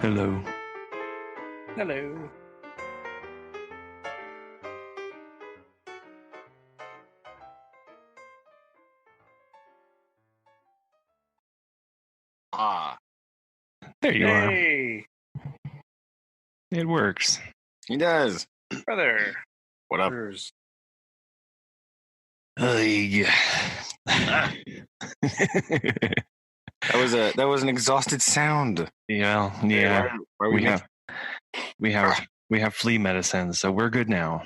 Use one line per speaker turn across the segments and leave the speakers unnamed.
Hello.
Hello.
Ah,
There you are.
Hey,
It works.
he does.
brother.
What up?
Brothers.
Yeah.
That was an exhausted sound.
Yeah.
Why are
We have flea medicine, so we're good now.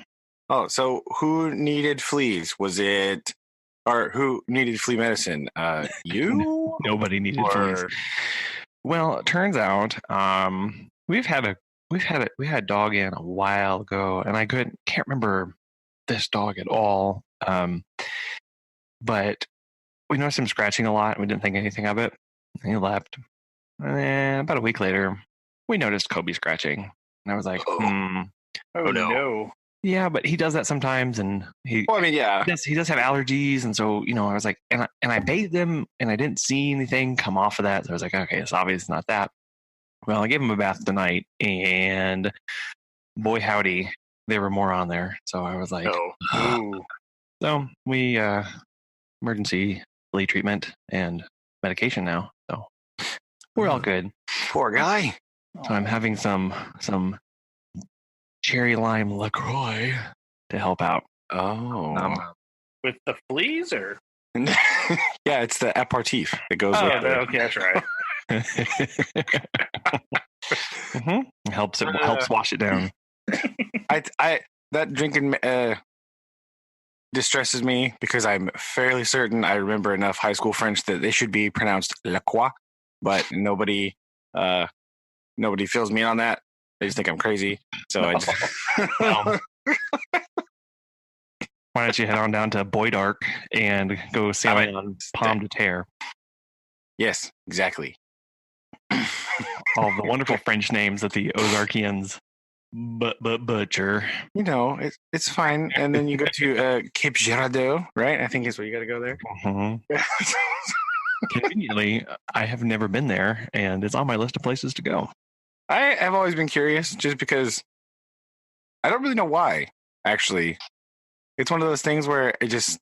Oh, so who needed fleas? Was it, or who needed flea medicine? You?
Nobody needed fleas.
Or
Well, it turns out we had a dog in a while ago, and I can't remember this dog at all. But we noticed him scratching a lot, and we didn't think anything of it. And he left. And then about a week later, we noticed Kobe scratching, and I was like,
Oh.
Oh,
no.
no.
yeah, but he does that sometimes, and
Well, I mean, yeah.
he does have allergies, and so I was like, and I bathed him, and I didn't see anything come off of that, so I was like, okay, it's obvious not that. Well, I gave him a bath tonight, and boy howdy, there were more on there. So I was like,
Ooh.
so we emergency flea treatment and medication now, so we're all good.
Poor guy.
So I'm having some cherry lime LaCroix to help out.
Oh.
With the fleas, or?
Yeah, it's the aperitif that goes
Oh,
with it.
okay, that's right.
Helps wash it down.
I that drinking distresses me because I'm fairly certain I remember enough high school French that they should be pronounced La Croix, but nobody fills me in on that. They just think I'm crazy. So I just
Why don't you head on down to Boyd Ark and go sailing on Palm de Terre?
Yes, exactly.
All the wonderful French names that the Ozarkians butcher.
You know, it's fine. And then you go to Cape Girardeau, right? I think is where you got to go there.
Mm-hmm. Conveniently, I have never been there, and it's on my list of places to go.
I have always been curious just because I don't really know why, actually. It's one of those things where it just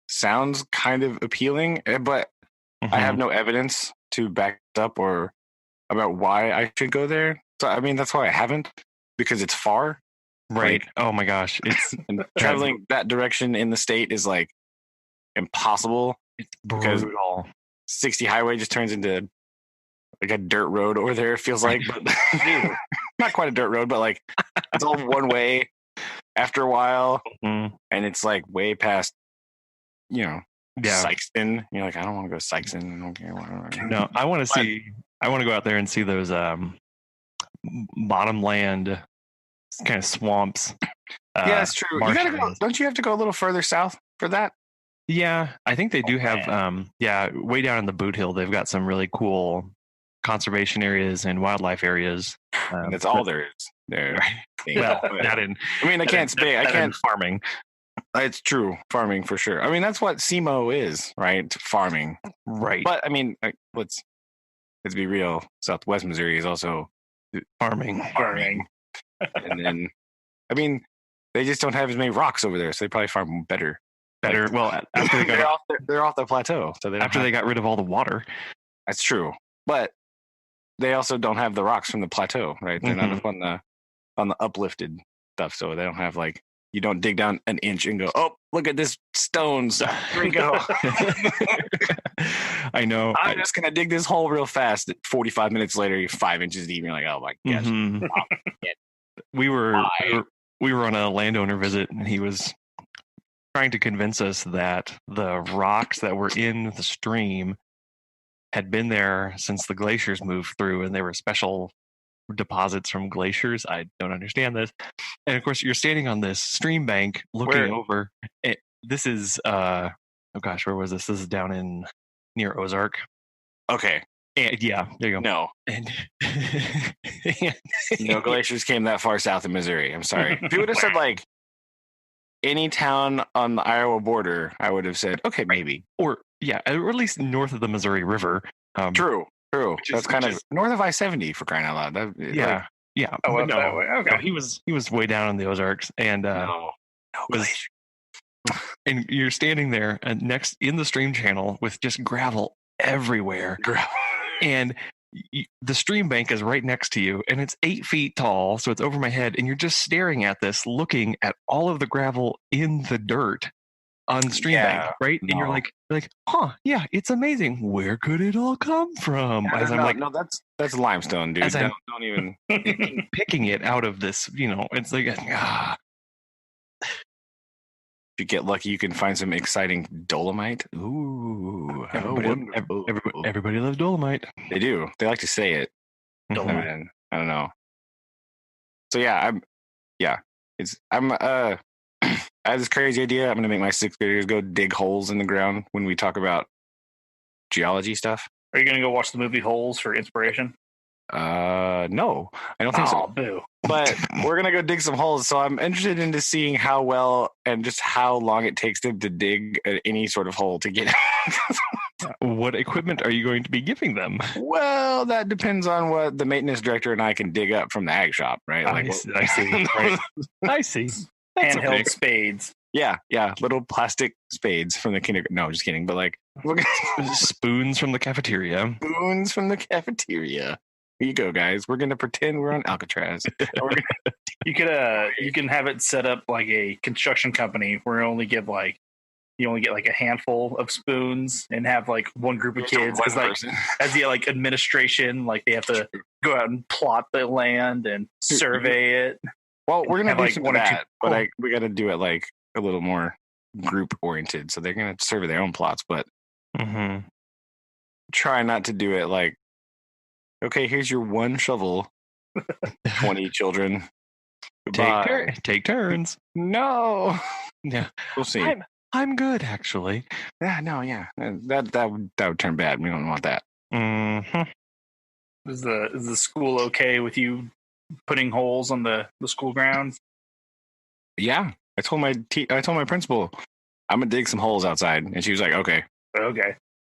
sounds kind of appealing, but I have no evidence to back it up or about why I should go there. So, I mean, that's why I haven't, because it's far.
Right.
Like,
oh my gosh. It's
and traveling that direction in the state is like impossible.
It's brutal.
60 highway just turns into like a dirt road over there, it feels like. But not quite a dirt road, but like it's all one way after a while.
Mm-hmm.
And it's like way past, Sykeston. You're like, I don't want to go to Sykeston. I don't care. Whatever.
No, I want to go out there and see those bottomland kind of swamps.
Yeah, that's true. You gotta go. Don't you have to go a little further south for that?
Yeah, I think they do have. Way down in the Boot Hill, they've got some really cool conservation areas and wildlife areas.
And that's all there is there.
Right. Well, not in.
I mean, I can't
farming.
It's true, farming for sure. I mean, that's what SEMO is, right? Farming,
right?
But I mean, let's be real. Southwest Missouri is also
farming.
And then, I mean, they just don't have as many rocks over there, so they probably farm better.
Well, after
they're off the plateau, so
they got rid of all the water.
That's true, but they also don't have the rocks from the plateau, right? They're not up on the uplifted stuff, so they don't have like, you don't dig down an inch and go, oh, look at this stones. Here we go.
I know.
I'm just gonna dig this hole real fast. 45 minutes later, you're 5 inches deep. You're like, oh my gosh.
Mm-hmm. We were on a landowner visit, and he was trying to convince us that the rocks that were in the stream had been there since the glaciers moved through, and they were special deposits from glaciers. I don't understand this. And of course, you're standing on this stream bank looking over. This is where was this? This is down near Ozark.
Okay.
And, yeah, there you go.
No.
And
glaciers came that far south of Missouri. I'm sorry. If you would have said like any town on the Iowa border, I would have said, okay, maybe.
Or at least north of the Missouri River.
True. True. That's kind of north of I-70 for crying out loud.
Yeah.
Oh,
But
up that way. Okay.
no, he was way down in the Ozarks, and and you're standing there and next in the stream channel with just gravel everywhere, and the stream bank is right next to you, and it's 8 feet tall, so it's over my head, and you're just staring at this, looking at all of the gravel in the dirt on the stream bank, right? And you're like, huh, yeah, it's amazing. Where could it all come from?
That's limestone, dude. Don't even
picking it out of this, it's like,
If you get lucky, you can find some exciting dolomite. Ooh,
everybody loves dolomite.
They do. They like to say it.
Dolomite.
I don't know. So yeah, I have this crazy idea. I'm going to make my 6th graders go dig holes in the ground when we talk about geology stuff.
Are you going to go watch the movie Holes for inspiration?
No, I don't think so.
Boo.
But we're going to go dig some holes. So I'm interested into seeing how well and just how long it takes them to dig any sort of hole to get
What equipment are you going to be giving them?
Well, that depends on what the maintenance director and I can dig up from the ag shop, right?
I see. Right? I see. That's
handheld spades.
Yeah, little plastic spades from the kindergarten. No, just kidding. But like
spoons from the cafeteria.
Spoons from the cafeteria. Here you go, guys. We're gonna pretend we're on Alcatraz.
You can have it set up like a construction company where you only get like a handful of spoons and have like one group of kids as the like administration, like they have to go out and plot the land and survey it.
Well, we're gonna do some of that, but we got to do it like a little more group oriented. So they're gonna survey their own plots, but try not to do it like, okay, here's your one shovel, 20 children.
Take turns.
No.
Yeah,
we'll see.
I'm good, actually.
Yeah, no, yeah, that would turn bad. We don't want that.
Is the school okay with you putting holes on the school grounds?
Yeah, I told my principal I'm gonna dig some holes outside, and she was like, okay.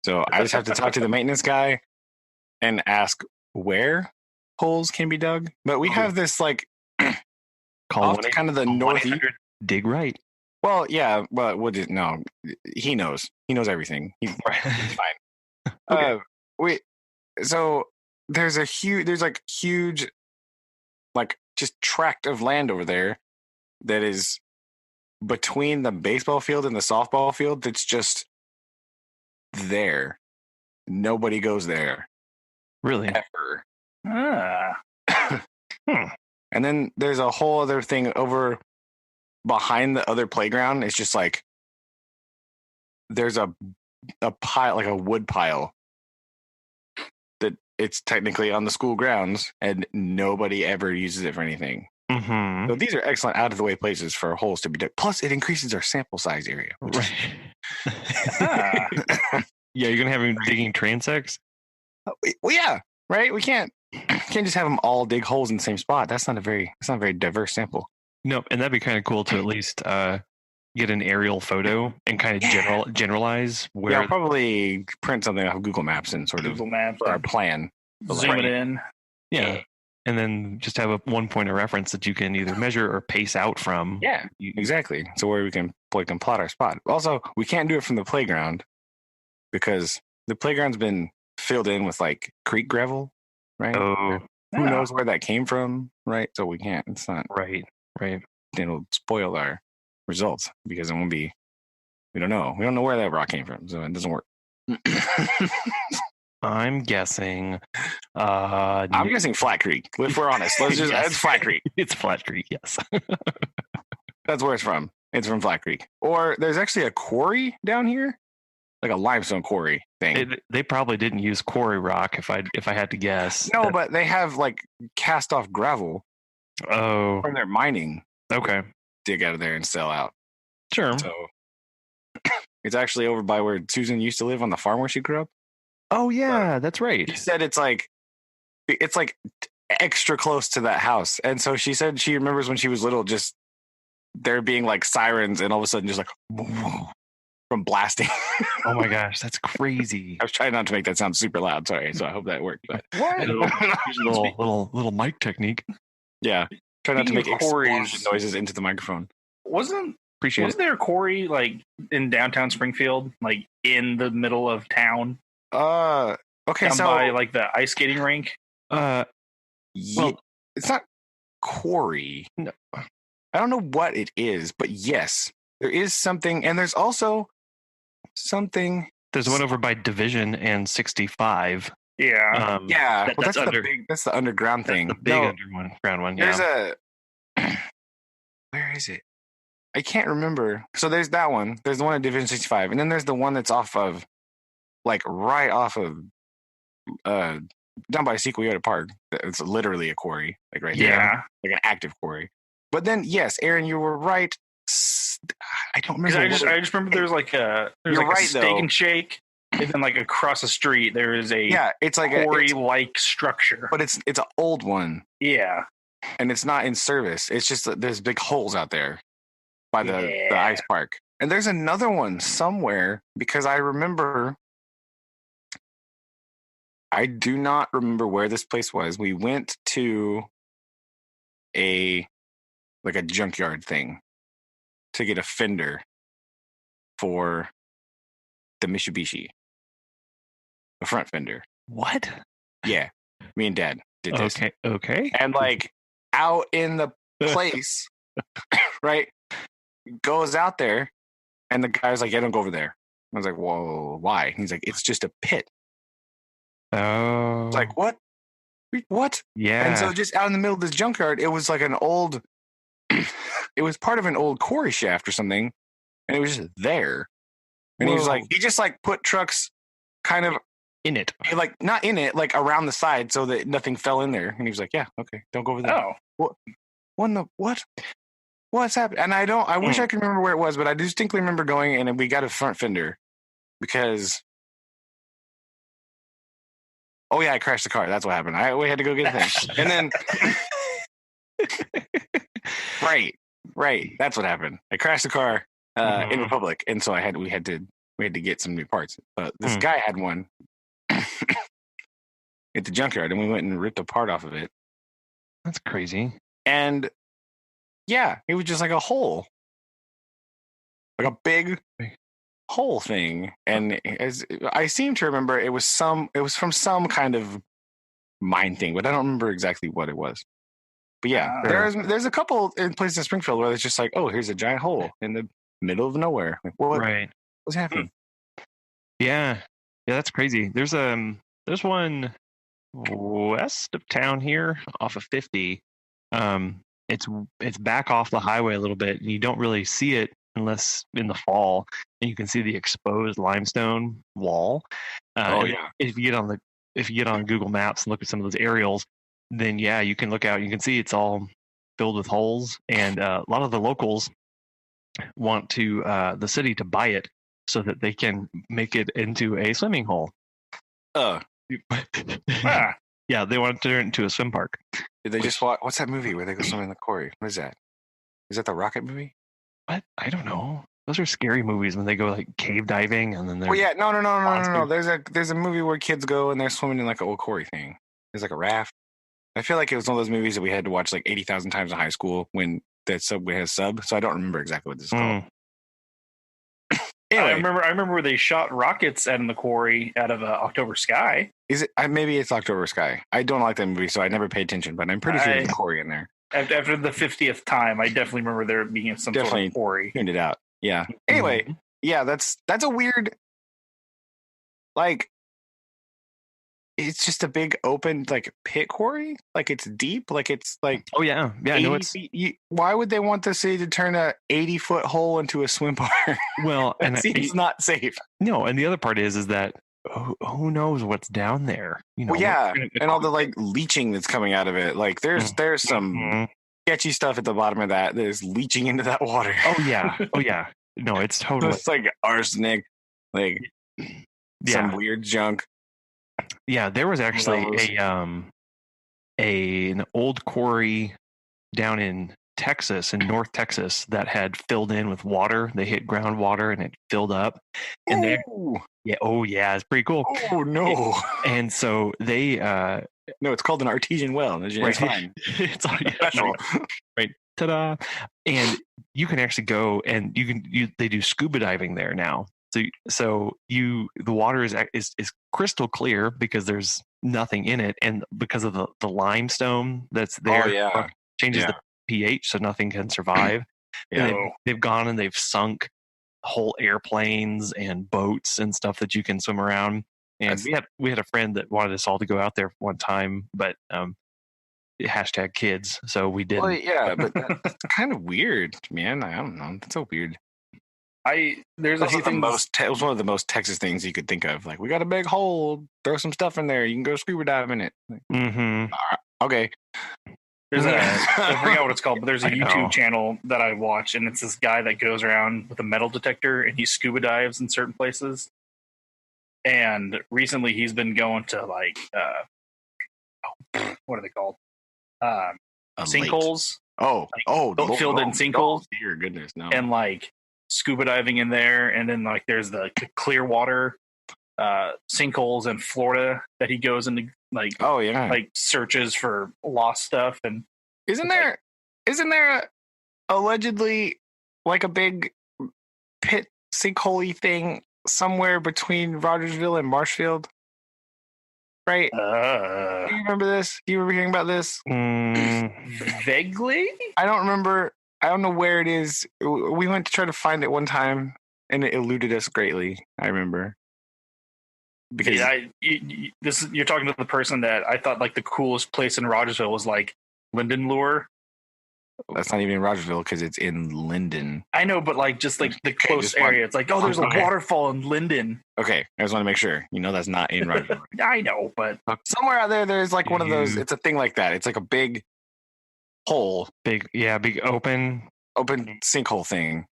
So I just have to talk to the maintenance guy and ask where holes can be dug. But we have this like
call
kind of the northeast.
Dig right.
Well, yeah, but no, he knows. He knows everything. He's fine. Okay. So there's huge, like just tract of land over there that is between the baseball field and the softball field. That's just there. Nobody goes there.
Really?
Ever. And then there's a whole other thing over behind the other playground. It's just like there's a pile, like a wood pile, that it's technically on the school grounds and nobody ever uses it for anything. So these are excellent out of the way places for holes to be dug. Plus, it increases our sample size area.
Right. Yeah, you're gonna have him digging transects.
Well, yeah, right. We can't just have them all dig holes in the same spot. That's not a very diverse sample.
No, and that'd be kind of cool to at least get an aerial photo and kind of generalize where.
Yeah, I'll probably print something off Google Maps and sort of
Google Maps
for our plan.
Zoom it in.
Yeah. And then just have one point of reference that you can either measure or pace out from.
Yeah, exactly. So where we can plot our spot. Also, we can't do it from the playground because the playground's been filled in with like creek gravel, right?
Oh,
who knows where that came from, right? So we can't. It's not
right.
It'll spoil our results because it won't be. We don't know. We don't know where that rock came from, so it doesn't work.
I'm guessing.
I'm guessing Flat Creek. If we're honest, let's just. It's Flat Creek.
It's Flat Creek. Yes.
That's where it's from. It's from Flat Creek. Or there's actually a quarry down here, like a limestone quarry thing.
They probably didn't use quarry rock, if I had to guess.
No, but they have like cast off gravel.
Oh,
from their mining.
Okay.
Dig out of there and sell out.
Sure.
So it's actually over by where Susan used to live on the farm where she grew up.
Oh yeah, that's right.
She said it's like extra close to that house, and so she said she remembers when she was little, just there being like sirens, and all of a sudden just like from blasting.
Oh my gosh, that's crazy.
I was trying not to make that sound super loud. Sorry, so I hope that worked. But
What?
little mic technique.
yeah, try not to make explosion
quarries
noises into the microphone.
Wasn't
Appreciate it.
there a quarry like in downtown Springfield, like in the middle of town,
Okay,
down
so
by like the ice skating rink?
Well,
it's not quarry.
No.
I don't know what it is, but yes, there is something, and there's also something.
there's one over by Division and 65.
Yeah.
Yeah,
that's
that's the underground thing.
The big underground one.
There's
Yeah.
Where is it? I can't remember. So there's that one. There's the one at Division 65, and then there's the one that's off of, like, right off of, down by Sequoia Park. It's literally a quarry, like right there,
Yeah.
like an active quarry. But then, yes, Aaron, you were right. I don't remember.
I just remember there's like a steak and shake, and then like across the street there is a
it's like
quarry-like structure.
but it's an old one.
Yeah.
And it's not in service. It's just that there's big holes out there by the ice park. And there's another one somewhere because I do not remember where this place was. We went to a junkyard thing to get a fender for the Mitsubishi, the front fender.
What?
Yeah, me and Dad did this.
Okay.
And like out in the place, right? Goes out there, and the guy's like, "Yeah, don't go over there." I was like, "Whoa, why?" He's like, "It's just a pit."
Oh.
It's like, what? What?
Yeah.
And so just out in the middle of this junkyard, it was like an old. It was part of an old quarry shaft or something, and it was just there. And he was like, he just like put trucks kind of
in it,
like not in it, like around the side so that nothing fell in there. And he was like, "Yeah, okay, don't go over there."
Oh,
what? What's happened? And I wish I could remember where it was, but I distinctly remember going and we got a front fender because. Oh yeah, I crashed the car. That's what happened. We had to go get a thing, and then right. That's what happened. I crashed the car in Republic, and so we had to get some new parts. But this guy had one at the junkyard, and we went and ripped a part off of it.
That's crazy.
And yeah, it was just like a hole, like a big hole thing. And as I seem to remember, it was from some kind of mine thing, but I don't remember exactly what it was. But yeah, there's a couple in places in Springfield where it's just like, oh, here's a giant hole in the middle of nowhere. Like, what's happening?
Yeah, that's crazy. There's one west of town here off of 50. It's back off the highway a little bit, and you don't really see it unless in the fall, and you can see the exposed limestone wall. If you get on Google Maps and look at some of those aerials, then yeah, you can look out. You can see it's all filled with holes, and a lot of the locals want the city to buy it so that they can make it into a swimming hole. Yeah, they want to turn it into a swim park.
Did they just watch? What's that movie where they go swimming in the quarry? What is that? Is that the Rocket movie?
What? I don't know. Those are scary movies when they go like cave diving and then they're.
Well, yeah, no. There's a movie where kids go and they're swimming in like an old quarry thing. There's like a raft. I feel like it was one of those movies that we had to watch like 80,000 times in high school when that Subway has sub. So I don't remember exactly what this is called.
Anyway, I remember where they shot rockets out in the quarry out of October Sky.
Is it? Maybe it's October Sky. I don't like that movie, so I never pay attention. But I'm pretty sure there's a quarry in there.
After the 50th time, I definitely remember there being some sort of quarry.
Tuned it out. Yeah. Anyway, yeah, that's a weird. Like, it's just a big open like pit quarry. Like it's deep. Like it's like.
Oh yeah, yeah. No, it's.
Why would they want the city to turn a 80-foot hole into a swim park?
Well,
and it seems not safe.
No, and the other part is that who knows what's down there? You know.
Well, yeah, and all the like leaching that's coming out of it. Like there's some sketchy stuff at the bottom of that is leaching into that water.
Oh yeah. No, it's totally.
It's like arsenic, like some weird junk.
Yeah, there was actually an old quarry down in Texas, in North Texas, that had filled in with water. They hit groundwater and it filled up. And they, it's pretty cool.
Oh no!
And so they,
no, it's called an artesian well. It's fine.
It's all
Special,
right? Ta-da! And you can actually go and they do scuba diving there now. So the water is crystal clear because there's nothing in it, and because of the limestone that's there, changes the pH, so nothing can survive. And they've gone and they've sunk whole airplanes and boats and stuff that you can swim around. And we had a friend that wanted us all to go out there one time, but #kids, so we didn't.
Well, yeah, but that's kind of weird, man. I don't know. That's so weird.
There's a few things.
It was one of the most Texas things you could think of. Like, we got a big hole, throw some stuff in there. You can go scuba dive in it. Okay.
There's I forgot what it's called, but there's a YouTube channel that I watch, and it's this guy that goes around with a metal detector and he scuba dives in certain places. And recently he's been going to like, what are they called? Sinkholes. Filled in sinkholes.
Dear goodness, no.
And like scuba diving in there, and then like there's the clear water sinkholes in Florida that he goes into, like like searches for lost stuff. And
isn't there allegedly like a big pit sinkhole thing somewhere between Rogersville and Marshfield? Right? Do you remember this? Do you remember hearing about this?
Vaguely?
I don't remember. I don't know where it is. We went to try to find it one time, and it eluded us greatly. I remember. Because
you're talking to the person that I thought like the coolest place in Rogersville was like Lindenlure.
That's not even in Rogersville because it's in Linden.
I know, but like just like the close area. It's like, there's a waterfall in Linden.
Okay, I just want to make sure. That's not in Rogersville.
I know, but
somewhere out there's like one of those. It's a thing like that. It's like a big hole,
big open
sinkhole thing.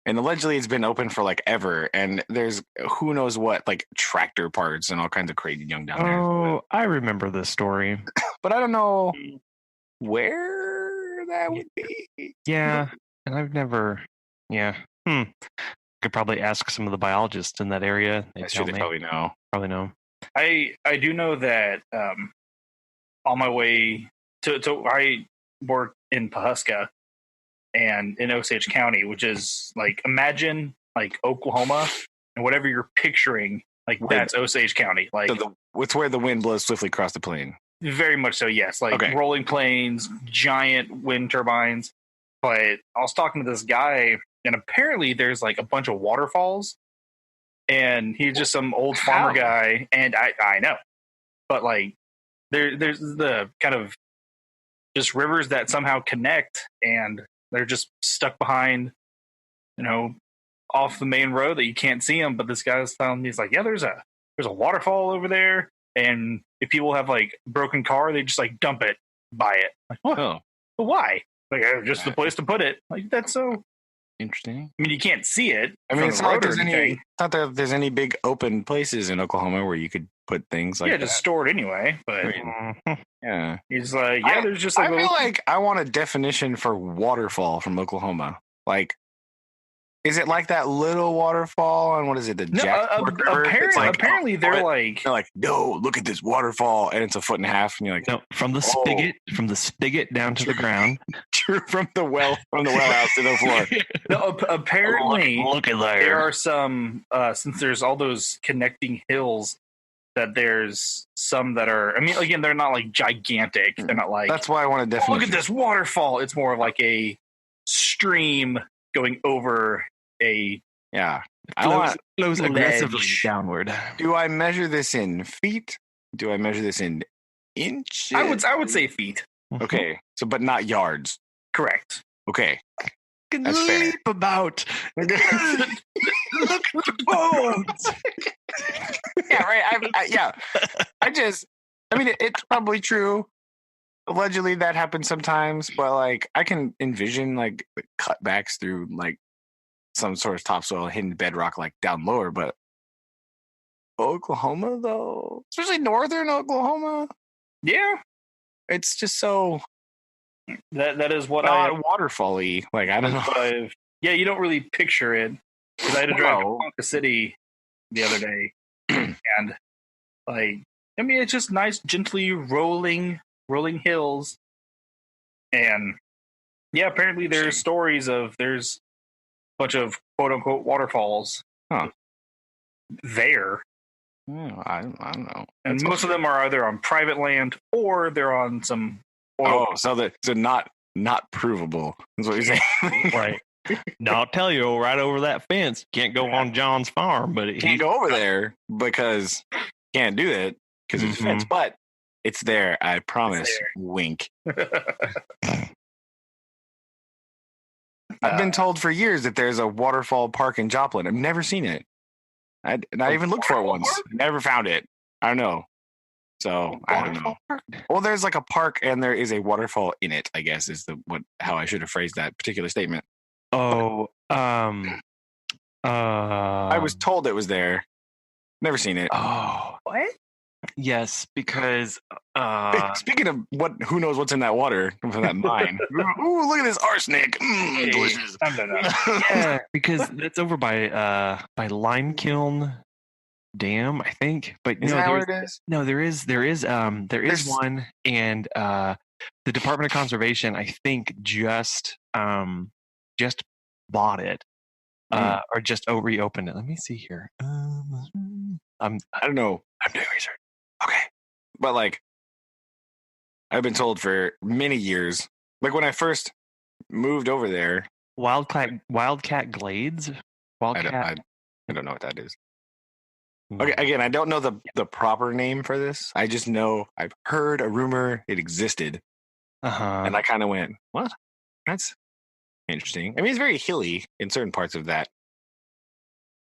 And allegedly it's been open for like ever, and there's who knows what, like tractor parts and all kinds of crazy junk down there.
Oh, I remember this story.
But I don't know where that would be.
Yeah, and I've never, could probably ask some of the biologists in that area.
They probably know.
I do know that on my way to I work in Pawhuska, and in Osage County, which is like, imagine like Oklahoma, and whatever you're picturing, like that's Osage County. Like,
it's where the wind blows swiftly across the plain.
Very much so, yes. Like rolling plains, giant wind turbines. But I was talking to this guy, and apparently there's like a bunch of waterfalls, and he's just some old farmer guy, and I know, but like there's the kind of just rivers that somehow connect, and they're just stuck behind, off the main road that you can't see them. But this guy's telling me, he's like, there's a waterfall over there, and if people have like a broken car, they just like dump it by it. Like, what? Oh. But why? Like, just the place to put it. Like, that's so
interesting.
I mean, you can't see it.
I mean, it's not that there's any big open places in Oklahoma where you could put things like that.
Just store it anyway. But
yeah,
he's like, there's just like
I feel like I want a definition for waterfall from Oklahoma. Like, is it like that little waterfall? And what is it?
Apparently they're like,
no, look at this waterfall, and it's 1.5 feet, and you're like,
no, from the spigot down to the ground,
from the well house to the floor.
No, apparently,
look at there.
There are some since there's all those connecting hills, that there's some that are. I mean, again, they're not like gigantic. They're not like.
That's why I want a definition.
Look at this waterfall. It's more of like a stream going over a
flows aggressively downward.
Do I measure this in feet? Do I measure this in inches?
I would say feet.
Okay, so but not yards.
Correct.
Okay,
that's fair. About. Look at the bones.
Yeah, right. I mean, it's probably true. Allegedly, that happens sometimes, but like I can envision like cutbacks through like some sort of topsoil, hidden bedrock, like down lower. But Oklahoma, though, especially northern Oklahoma,
yeah,
it's just so
That is what
not waterfall-y. Like, I don't know.
Yeah, you don't really picture it because I had to drive to Ponca City the other day, and like, I mean, it's just nice, gently rolling hills, and yeah, apparently there's stories of there's a bunch of quote unquote waterfalls there.
I don't know.
And most of them are either on private land or they're on some
oil. So not provable. That's what you're saying.
Right. Now I'll tell you, right over that fence, can't go on John's farm, but
he can't go over there because can't do that because it's a fence, but it's there. I promise. Wink. I've been told for years that there's a waterfall park in Joplin. I've never seen it. I even looked for it once. Never found it. I don't know. So I don't know. Well, there's like a park and there is a waterfall in it, I guess is how I should have phrased that particular statement.
Oh,
I was told it was there. Never seen it.
Oh,
what?
Yes, because
speaking of who knows what's in that water from that mine. Ooh, look at this arsenic. Delicious.
Yeah, because that's over by Limekiln Dam, I think. But
is that where it is?
No, there is one, and the Department of Conservation, I think, just bought it or just reopened it. Let me see here.
I don't know. I'm doing research. Okay, but like I've been told for many years, like when I first moved over there,
Wildcat Glades.
I don't know what that is. Okay, again, I don't know the proper name for this. I just know I've heard a rumor it existed, and I kind of went, "What? That's interesting." I mean, it's very hilly in certain parts of that.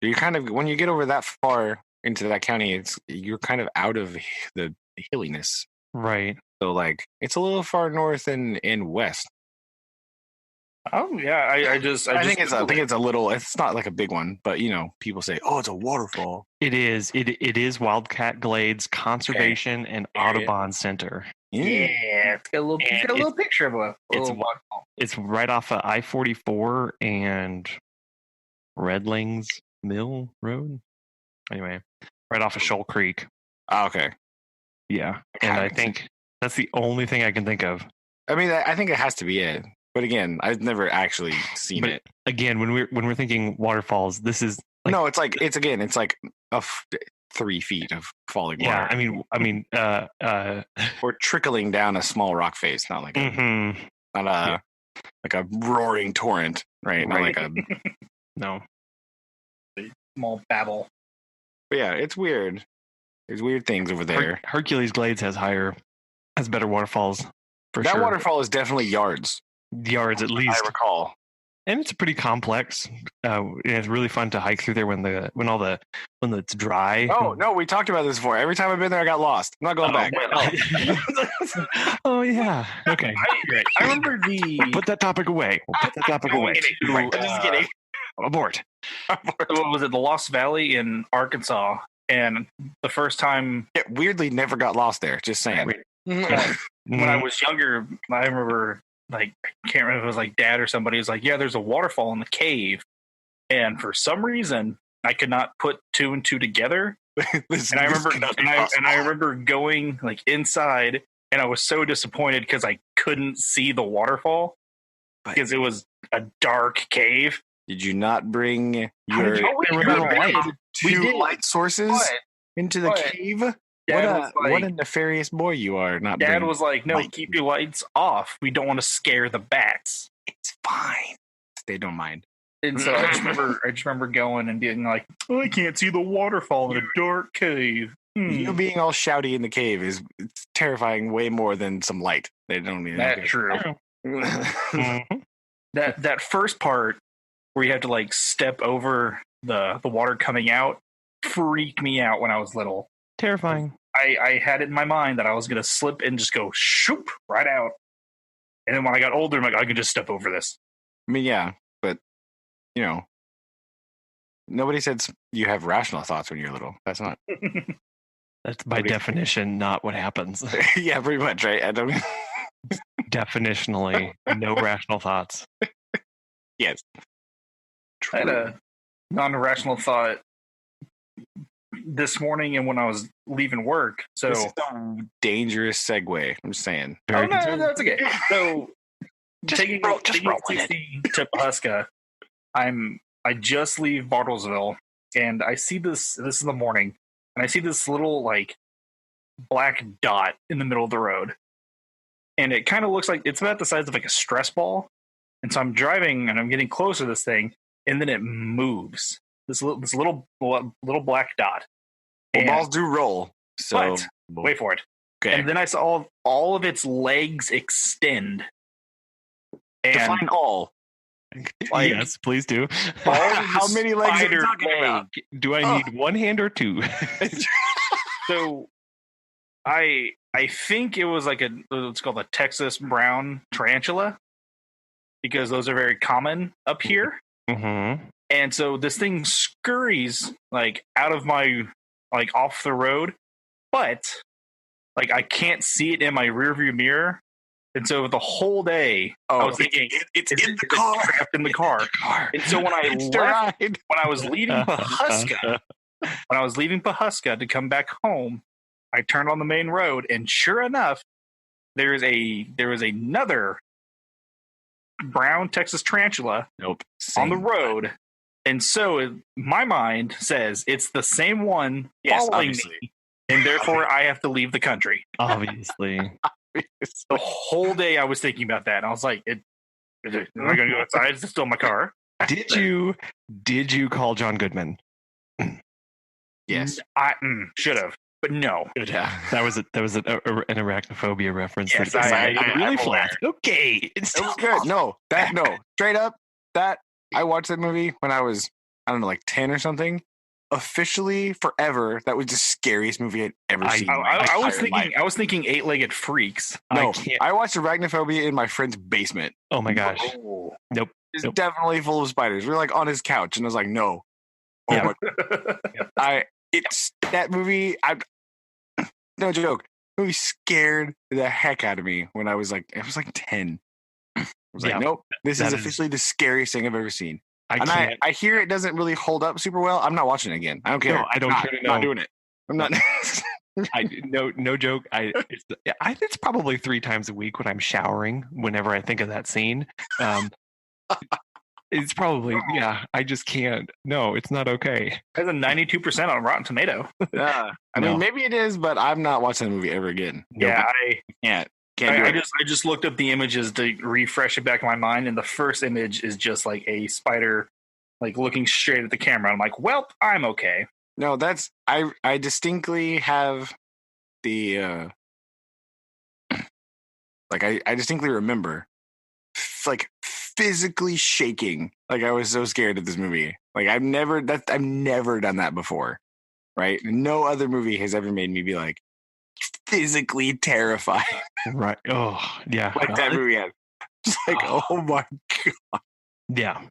You kind of when you get over that far into that county, you're kind of out of the hilliness,
right?
So like it's a little far north and west.
Oh yeah, I think
it's a little. It's not like a big one, but people say, "Oh, it's a waterfall."
It is. It is Wildcat Glades Conservation and Audubon Center.
Yeah, it's got a little picture of a little waterfall.
It's right off of I-44 and Redlings Mill Road. Anyway, right off of Shoal Creek.
Oh, okay.
Yeah, and I think that's the only thing I can think of.
I mean, I think it has to be it. But again, I've never actually seen it.
Again, when we're thinking waterfalls, this is
no. It's like 3 feet of falling water.
Yeah, I mean,
or trickling down a small rock face, not like like a roaring torrent, right? Not like a
no
small babble.
But yeah, it's weird. There's weird things over there.
Hercules Glades has better waterfalls for sure.
That waterfall is definitely yards
at least.
I recall.
And it's pretty complex. It's really fun to hike through there when it's dry.
Oh no, we talked about this before. Every time I've been there, I got lost. I'm not going back.
Oh yeah. Okay.
I remember
Put that topic away.
Right, just kidding.
Abort.
What was it? The Lost Valley in Arkansas, and the first time
it weirdly never got lost there. Just saying.
When I was younger, I remember. Like, I can't remember if it was like dad or somebody was like, yeah, there's a waterfall in the cave. And for some reason, I could not put 2 and 2 together. And I remember going like inside and I was so disappointed because I couldn't see the waterfall because it was a dark cave.
Did you not bring your two light sources into the cave? What a nefarious boy you are!
Dad was like, "No, keep your lights off. We don't want to scare the bats."
It's fine. They don't mind.
And so I just remember going and being like, "Oh, I can't see the waterfall in a dark cave."
You being all shouty in the cave is terrifying way more than some light. They don't need
that. True. That first part where you have to like step over the water coming out freaked me out when I was little.
Terrifying.
I had it in my mind that I was going to slip and just go shoop right out. And then when I got older, I'm like, I could just step over this.
I mean, yeah, but, nobody said you have rational thoughts when you're little. That's not.
That's by definition not what happens.
Yeah, pretty much, right?
Definitionally, no rational thoughts.
Yes.
I had a non-rational thought this morning and when I was leaving work. So
this is a dangerous segue. I'm just saying.
No, it's okay. So taking
roll with
60 to Pahuska, I just leave Bartlesville and I see this is the morning, and I see this little like black dot in the middle of the road. And it kind of looks like it's about the size of like a stress ball. And so I'm driving and I'm getting closer to this thing, and then it moves. This little black dot.
Well, balls do roll. So
wait for it.
Okay.
And then I saw all of its legs extend. And
define all.
Like, yes, please do.
How many legs are you talking about?
Do I need one hand or two?
So I think it was like it's called a Texas brown tarantula, because those are very common up here.
Mm-hmm.
And so this thing scurries like out of my like off the road, but like I can't see it in my rearview mirror. And so the whole day I was thinking
it's in the car,
trapped in the car. And so when I was leaving Pahuska to come back home, I turned on the main road, and sure enough, there is another brown Texas tarantula on the road. And so my mind says it's the same one following me, and therefore I have to leave the country.
Obviously.
The whole day I was thinking about that, and I was like, am I going to go outside? Is it still in my car?
Did you call John Goodman?
Yes.
I should have, but no.
That was an arachnophobia reference.
Yes,
I really flat. Okay.
It was good. No, straight up, that I watched that movie when I was, I don't know, like 10 or something. Officially, forever, that was the scariest movie I'd ever seen.
I was thinking Eight-Legged Freaks.
No, I watched Arachnophobia in my friend's basement.
Oh my gosh.
Nope. It's definitely full of spiders. We were like on his couch, and I was like, no. Oh my. It's that movie. No joke. The movie scared the heck out of me when I was like 10. I was like, nope, this is officially the scariest thing I've ever seen. I hear it doesn't really hold up super well. I'm not watching it again. I don't care.
No, I don't care to know.
I'm not doing it. I'm not.
No joke. It's probably 3 times a week when I'm showering. Whenever I think of that scene, it's probably I just can't. No, it's not okay.
It has a 92% on Rotten Tomato.
Yeah, I mean maybe it is, but I'm not watching the movie ever again.
Yeah,
I can't.
I just looked up the images to refresh it back in my mind, and the first image is just like a spider, like looking straight at the camera. I'm like, well, I'm okay.
No, that's I distinctly have the like I distinctly remember like physically shaking, like I was so scared of this movie. Like I've never done that before, right? No other movie has ever made me be like physically terrified.
Right. Oh, yeah.
Like that movie has. Just like, oh my god.
Yeah.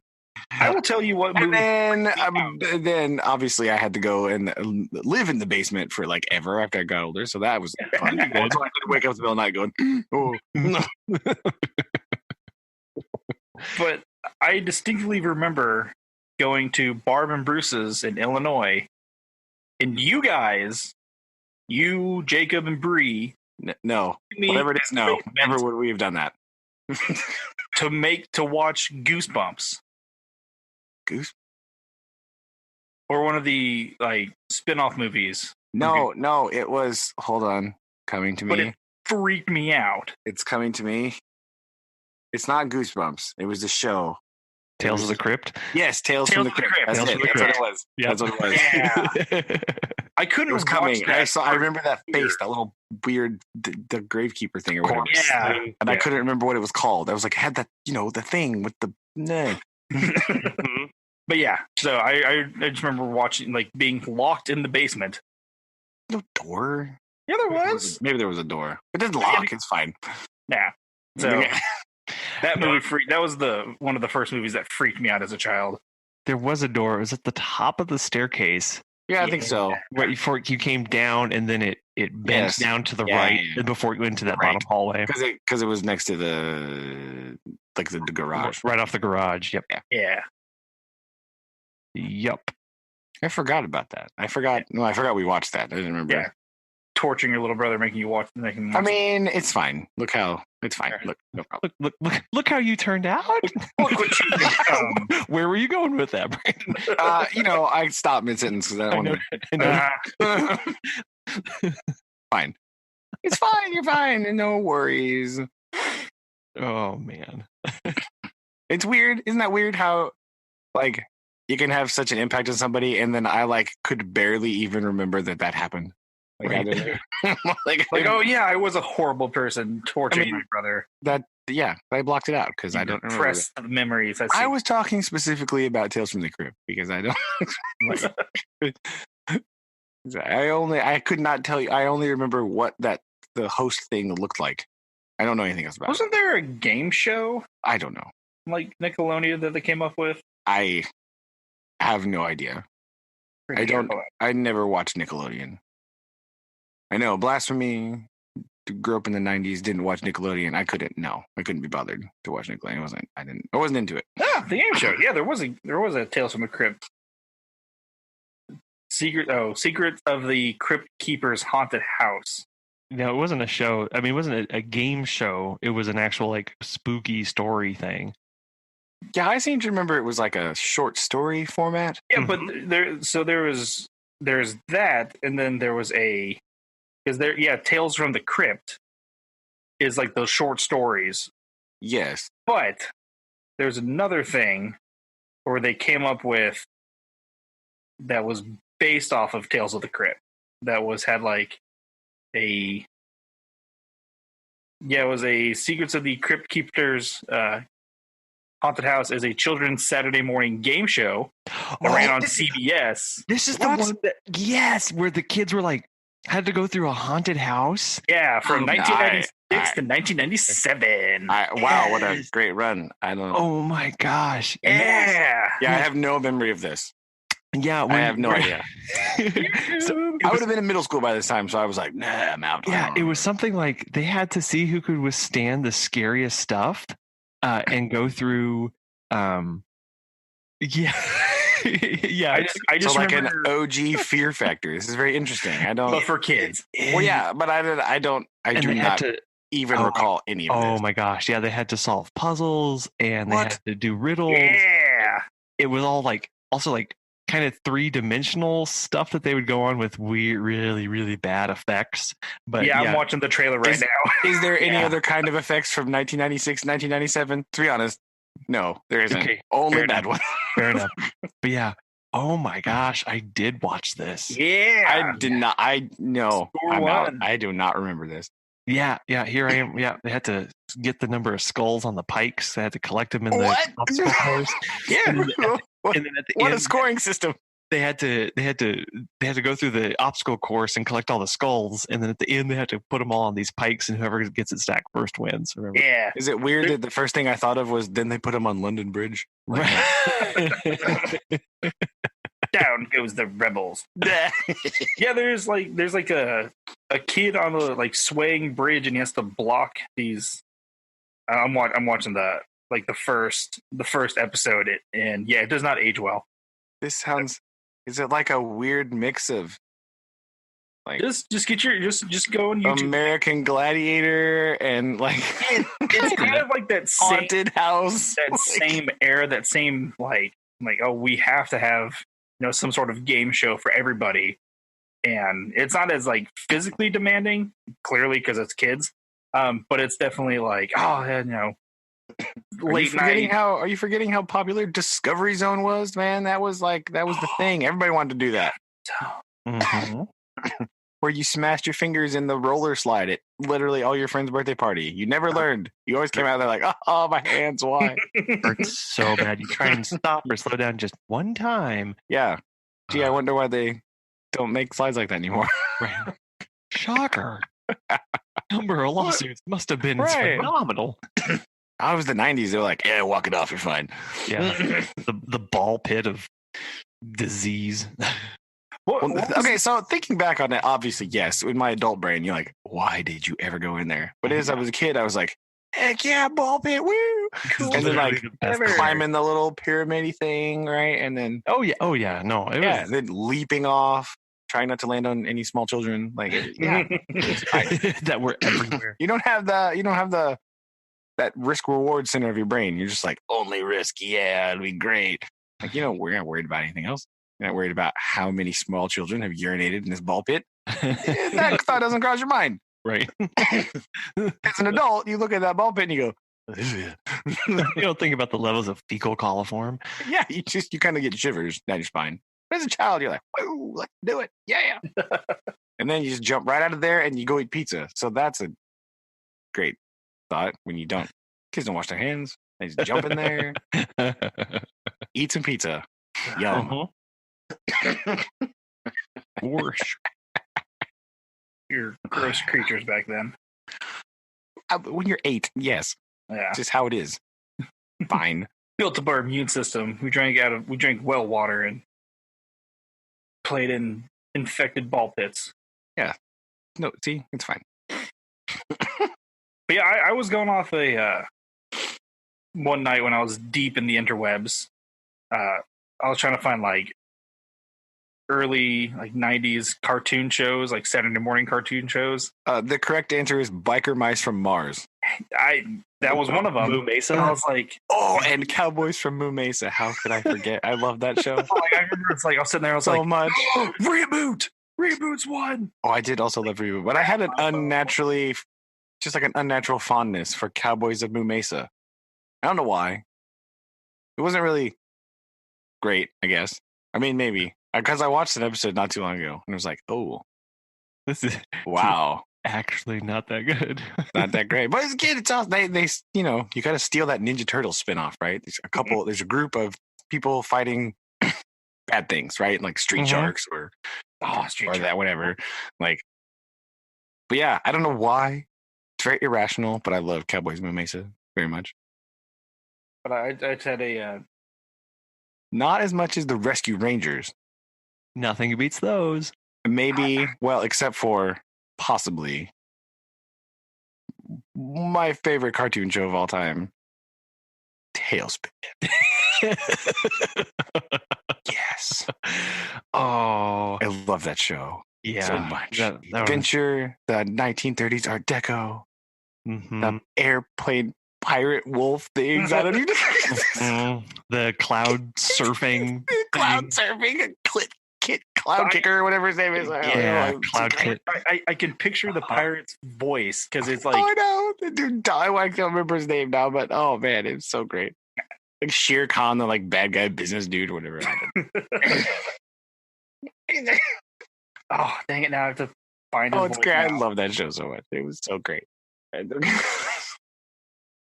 I will tell you what movie.
And then obviously I had to go and live in the basement for like ever after I got older. So that was fun. So I had to wake up in the middle of the night going, oh no.
But I distinctly remember going to Barb and Bruce's in Illinois, and you guys, Jacob and Bree,
no, whatever it is, no, never would we have done that.
to watch Goosebumps. Or one of the like spin-off movies.
No, it was, hold on, Coming to Me.
But it freaked me out.
It's Coming to Me. It's not Goosebumps. It was the show.
Tales of the Crypt?
Yes, Tales from the Crypt. That's what it was.
Yeah.
That's what it was.
Yeah. I couldn't.
It was coming. I remember that face, that little weird, the gravekeeper thing or whatever.
Yeah.
And I couldn't remember what it was called. I was like, had that, the thing with the. Nah.
But yeah, so I just remember watching, like, being locked in the basement.
No door.
Yeah, there was.
Maybe there was a door. It didn't lock. It's fine.
Yeah. So that movie that was one of the first movies that freaked me out as a child.
There was a door. It was at the top of the staircase.
Yeah, I think so.
Right before you came down, and then it it bent down to the right before it went into that bottom hallway.
Because it was next to the garage.
Right off the garage. Yep.
Yeah.
Yep.
I forgot about that. I forgot we watched that. I didn't remember.
Yeah. Torturing your little brother, making you watch.
I mean, it's fine. It's fine. Look, no problem.
Look how you turned out.
Look what you become.
Where were you going with that, Brandon?
I stopped mid sentence because I don't want to. Fine. It's fine. You're fine. No worries.
Oh man,
it's weird. Isn't that weird? How like you can have such an impact on somebody, and then I could barely even remember that happened.
Right.
Oh yeah, I was a horrible person torturing my brother.
I blocked it out because I don't remember
memories.
I was talking specifically about Tales from the Crypt because I don't. I could not tell you. I only remember what the host thing looked like. I don't know anything else about it.
Wasn't there a game show?
I don't know.
Like Nickelodeon that they came up with?
I have no idea. I never watched Nickelodeon. I know, blasphemy. Grew up in the 90s, didn't watch Nickelodeon. I couldn't be bothered to watch Nickelodeon. I wasn't into it.
Ah, the game show. Yeah, there was a Tales from the Crypt. Secret of the Crypt Keeper's Haunted House.
No, it wasn't a show. I mean, it wasn't a game show. It was an actual spooky story thing.
Yeah, I seem to remember it was like a short story format.
Yeah, but there's that, and then there was Tales from the Crypt is like those short stories.
Yes.
But there's another thing where they came up with that was based off of Tales of the Crypt. That it was a Secrets of the Crypt Keeper's Haunted House is a children's Saturday morning game show that ran on CBS.
This is the one where the kids were had to go through a haunted house.
Yeah, from 1996 to 1997.
Wow, what a great run. I don't know.
Oh my gosh.
Yeah.
I have no memory of this.
Yeah,
I have no idea. I would have been in middle school by this time, so I was like, nah, I'm out.
Yeah, it was something like they had to see who could withstand the scariest stuff and go through
I just remember
an OG fear factor. This is very interesting.
But for kids.
Well, yeah, but I do not even recall any of this.
Oh my gosh. Yeah, they had to solve puzzles and they had to do riddles.
Yeah.
It was all also kind of 3-dimensional stuff that they would go on with weird, really, really bad effects. But
I'm watching the trailer right now.
Is there any other kind of effects from 1996, 1997? To be honest, no, there isn't. Okay, only bad ones.
Fair enough. But yeah. Oh my gosh, I did watch this.
Yeah.
I did not. I'm out. I do not remember this.
Yeah, here I am. Yeah, they had to get the number of skulls on the pikes. They had to collect them in the obstacle course.
Yeah.
And then at the end,
a scoring system.
They had to go through the obstacle course and collect all the skulls, and then at the end they had to put them all on these pikes, and whoever gets it stacked first wins. Remember?
Yeah.
Is it weird that the first thing I thought of was then they put them on London Bridge?
Right.
Down goes the rebels. Yeah, there's a kid on the swaying bridge, and he has to block these. I'm watching the first episode, and yeah, it does not age well.
This sounds. Is it like a weird mix of
just get your just go on YouTube.
American Gladiator and
it's kind of like that
haunted house,
that same era, that same we have to have some sort of game show for everybody, and it's not as physically demanding, clearly because it's kids, but it's definitely late night.
Are you forgetting how popular Discovery Zone was, man? That was the thing. Everybody wanted to do that.
Mm-hmm.
Where you smashed your fingers in the roller slide at literally all your friends' birthday party. You never learned. You always came out there oh, my hands, why?
Hurts so bad. You try and stop or slow down just one time.
Yeah. Gee, I wonder why they don't make slides like that anymore.
Right. Shocker. Number of lawsuits must have been phenomenal.
I was the 90s. They're like, yeah, walk it off. You're fine.
Yeah. the ball pit of disease.
Okay, so thinking back on it, obviously, yes. In my adult brain, you're like, why did you ever go in there? But as I was a kid, I was like, heck yeah, ball pit, woo!
Cool.
And then like climbing the little pyramid thing, right? And then
oh yeah, no, it was
then leaping off, trying not to land on any small children. Like
that were everywhere.
You don't have that risk reward center of your brain. You're just like, only risk, yeah, it'll be great. Like, we're not worried about anything else. You're not worried about how many small children have urinated in this ball pit. That thought doesn't cross your mind.
Right.
As an adult, you look at that ball pit and you go,
you don't think about the levels of fecal coliform.
Yeah, you kind of get shivers down your spine. But as a child, you're like, whoa, let's do it. Yeah. And then you just jump right out of there and you go eat pizza. So that's a great thought when kids don't wash their hands. They just jump in there, eat some pizza. Yum.
Whoosh.
You're gross creatures back then.
When you're 8, yes.
Yeah.
Just how it is. Fine.
Built up our immune system. We drank well water and played in infected ball pits.
Yeah. No, see, it's fine.
But yeah, I was going off one night when I was deep in the interwebs. I was trying to find like early 90s cartoon shows, like Saturday morning cartoon shows.
The correct answer is Biker Mice from Mars.
That was one of them.
Moo Mesa.
And I was like,
and Cowboys from Moo Mesa. How could I forget? I love that show.
I remember it's like I was sitting there, I was
so
like,
much.
Reboot's one.
Oh, I did also love Reboot, but I had an unnatural fondness for Cowboys of Moo Mesa. I don't know why. It wasn't really great, I guess. I mean, maybe because I watched an episode not too long ago and it was like, oh,
this is
wow,
actually not that good.
Not that great, but it's good. It's awesome. They you got to steal that Ninja Turtles spinoff, right? There's a group of people fighting bad things, right? Like street sharks or that, whatever. Like, but yeah, I don't know why. It's very irrational, but I love Cowboys Moo Mesa very much.
But I just had
not as much as the Rescue Rangers.
Nothing beats those.
Maybe, well, except for possibly my favorite cartoon show of all time, Tailspin. Yes.
Oh,
I love that show.
Yeah,
so much.
That
Adventure, the 1930s Art Deco,
the
airplane pirate wolf things. I don't even.
The cloud surfing,
cloud kicker, or whatever his name is.
Cloud kit.
I can picture the pirate's voice because it's like,
oh, I know, the dude. I can't remember his name now, but oh man, it's so great. Like Shere Khan, the bad guy business dude, or whatever.
Oh, dang it! Now I have to find.
Oh, it's great. I love that show so much. It was so great.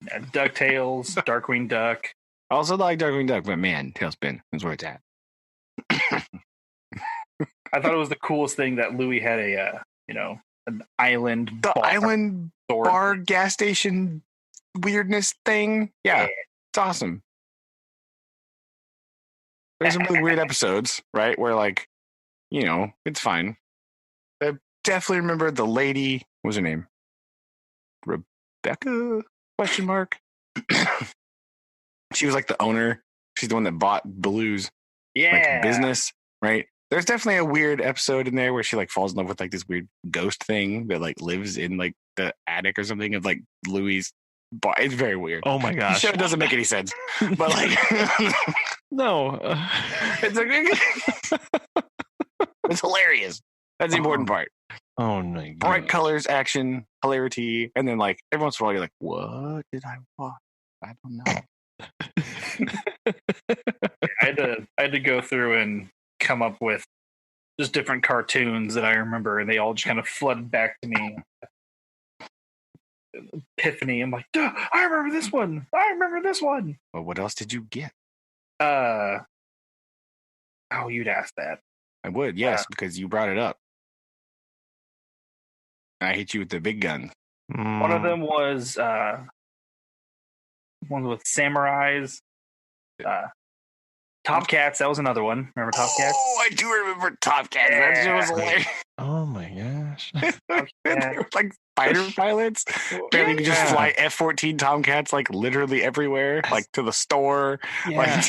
DuckTales, Darkwing Duck.
I also like Darkwing Duck, but man, Tailspin is where it's at.
I thought it was the coolest thing that Louis had an island.
Island bar gas station weirdness thing. Yeah, it's awesome. There's some really weird episodes, right? Where it's fine. I definitely remember the lady. What was her name? Rebecca? ? She was like the owner. She's the one that bought Baloo's business, right? There's definitely a weird episode in there where she falls in love with this weird ghost thing that lives in the attic or something of Louis' bar. It's very weird.
Oh my gosh.
The show doesn't make any sense. But
no.
It's hilarious. That's the important part.
Oh my god.
Bright colors, action, hilarity, and then every once in a while you're like, what did I watch? I don't know.
I had to go through and come up with just different cartoons that I remember, and they all just kind of flooded back to me. Epiphany. I'm like, duh, I remember this one.
Well, what else did you get?
Oh, you'd ask that.
I would, yes, because you brought it up. I hit you with the big gun.
One of them was one with samurais. Top Cats, that was another one. Remember Top Cats?
Oh, I do remember Top Cats. That shit was hilarious.
Oh my gosh.
They were like fighter pilots. Apparently, you could just fly F-14 Tomcats like literally everywhere, like to the store, like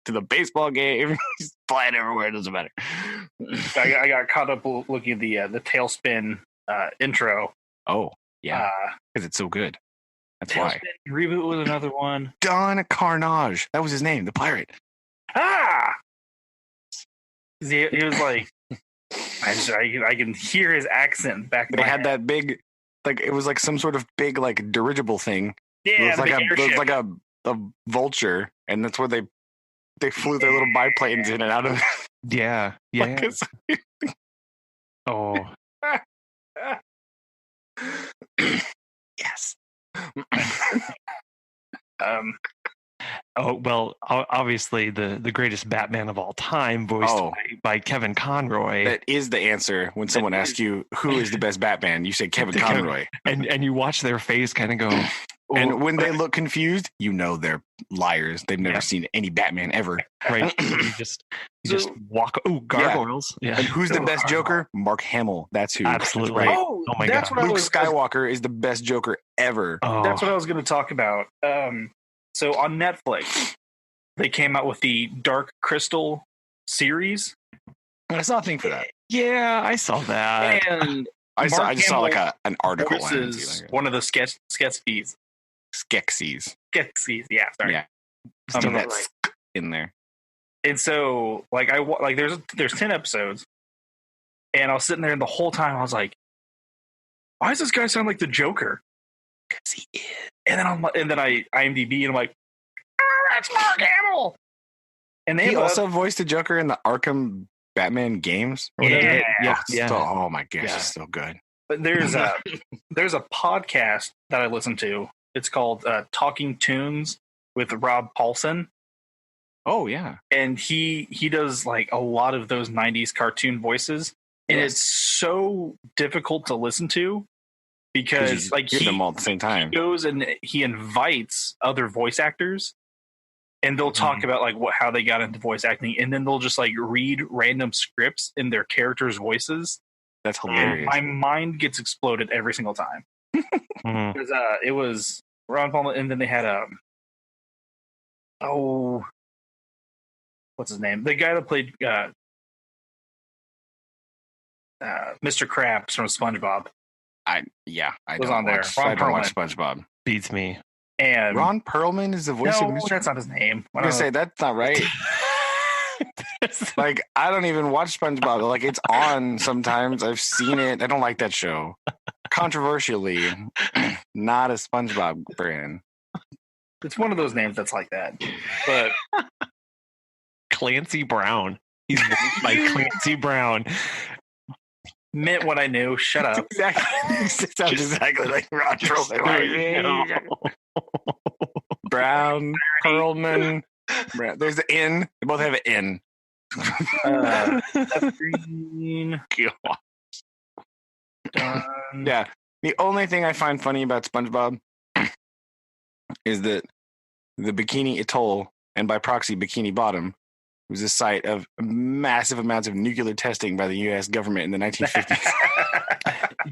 to the baseball game. Just flying everywhere. It doesn't matter.
I got caught up looking at the Tailspin intro.
Oh, yeah. Because it's so good. That's why.
Reboot was another one.
Don Carnage. That was his name, the pirate.
Ah! He was like, I can hear his accent back
They had that big, like, it was like some sort of big, like, dirigible thing.
Yeah,
it was like a vulture, and that's where they flew their little biplanes in and out of.
Yeah. Oh.
Yes.
Oh, well, obviously the greatest Batman of all time, voiced by Kevin Conroy.
That is the answer when someone asks you who is the best Batman. You say Kevin Conroy.
And you watch their face kind of go.
And when they look confused, you know they're liars. They've never seen any Batman ever.
Right. you just walk. Oh, gargoyles. Yeah.
And who's the best Joker? Mark Hamill. That's who.
Absolutely.
Right.
Oh
my
God.
Luke Skywalker is the best Joker ever.
Oh.
That's what I was going to talk about. So on Netflix, they came out with the Dark Crystal series.
I saw a thing for that.
Yeah, I saw that.
And
I just saw like an article.
One of the Skeksis.
Skeksis.
Yeah, sorry.
Yeah. Still that's in there.
And so, like, there's 10 episodes, and I was sitting there, and the whole time I was like, "Why does this guy sound like the Joker?" Because he is. And then I IMDb, and I'm like, "That's Mark Hamill." And
he also voiced the Joker in the Arkham Batman games. Or whatever.
Yeah.
Oh my gosh, it's so good.
But there's a podcast that I listen to. It's called Talking Tunes with Rob Paulson.
Oh yeah,
and he does like a lot of those 90s cartoon voices, and it's so difficult to listen to because like
hear them all at the same time.
He goes and he invites other voice actors, and they'll talk about like how they got into voice acting, and then they'll just like read random scripts in their characters' voices.
That's hilarious.
And my mind gets exploded every single time. Because it was Ron Palmer, and then they had what's his name? The guy that played Mr. Krabs from SpongeBob.
I
was on there.
I don't watch SpongeBob.
Beats me.
And
Ron Perlman is the voice of Mr.
That's not his name.
I'm gonna say that's not right. Like I don't even watch SpongeBob. Like it's on sometimes. I've seen it. I don't like that show. Controversially, not a SpongeBob brand.
It's one of those names that's like that. But
Clancy Brown. He's voiced by Clancy Brown.
Meant what I knew. Shut up.
Exactly. It sounds exactly like Ron Perlman. Brown, Perlman. There's an N. They both have an N.
Green.
Yeah. The only thing I find funny about SpongeBob is that the Bikini Atoll, and by proxy Bikini Bottom, was the site of massive amounts of nuclear testing by the U.S. government in the 1950s.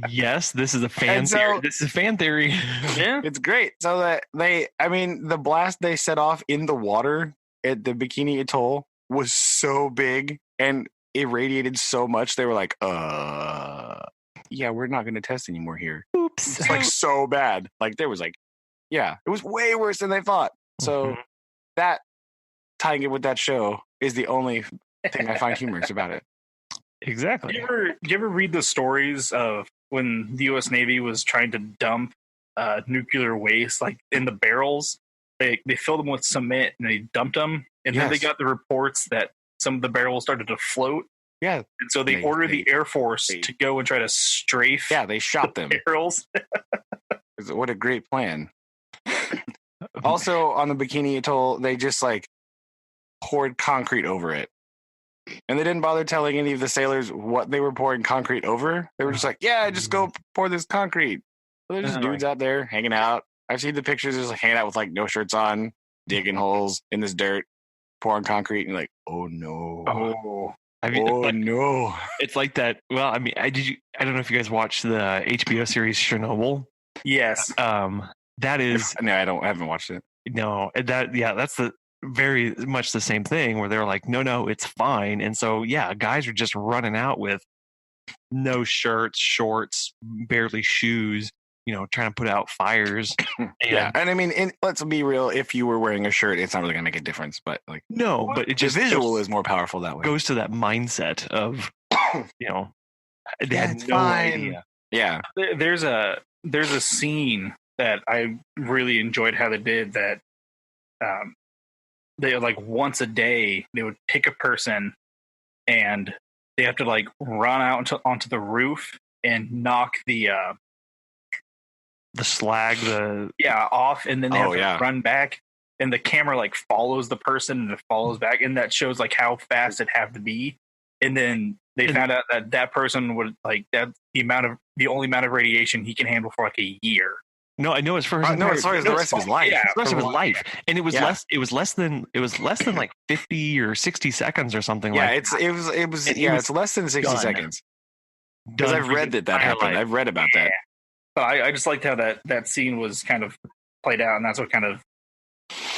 Yes, this is a fan theory. This is a fan theory.
Yeah,
it's great. So that the blast they set off in the water at the Bikini Atoll was so big and irradiated so much. They were like, yeah, we're not going to test anymore here.
Oops.
It's like so bad. Like there was like, yeah, it was way worse than they thought. So that tying it with that show is the only thing I find humorous about it.
Exactly.
Do you ever read the stories of when the U.S. Navy was trying to dump nuclear waste like in the barrels? They filled them with cement and they dumped them, and then they got the reports that some of the barrels started to float.
Yeah,
and so they ordered the Air Force to go and try to strafe.
Yeah, they shot them.
Barrels.
What a great plan! Also, on the Bikini Atoll, they just like poured concrete over it. And they didn't bother telling any of the sailors what they were pouring concrete over. They were just like, yeah, just go pour this concrete. So they're just dudes out there hanging out. I've seen the pictures, just like hanging out with like no shirts on, digging holes in this dirt. pouring concrete, and you're like, oh no,
Oh,
no.
It's like that. Well, I mean, I don't know if you guys watched the HBO series Chernobyl.
yes.
That is
No, I haven't watched it.
no, that's the very much the same thing where they're like, no, it's fine. And so, yeah, guys are just running out with no shirts, shorts, barely shoes, trying to put out fires.
Yeah. And I mean, let's be real. If you were wearing a shirt, it's not really going to make a difference. But like,
no, but it just
the visual is more powerful that way.
Goes to that mindset of, they had no idea.
Yeah.
There's a scene that I really enjoyed how they did that. They like once a day they would pick a person and they have to like run out onto the roof and knock the
slag
off, and then they have to run back, and the camera like follows the person and it follows back, and that shows like how fast it have to be. And then they found out that person would like that the only amount of radiation he can handle for like a year.
No, I know it's for his
the rest of his life.
Yeah, the rest of his life, and it was less than like 50 or 60 seconds or something.
Yeah,
like
it's less than 60 seconds. Because I've read that happened. I've read about that.
But I just liked how that scene was kind of played out, and that's what kind of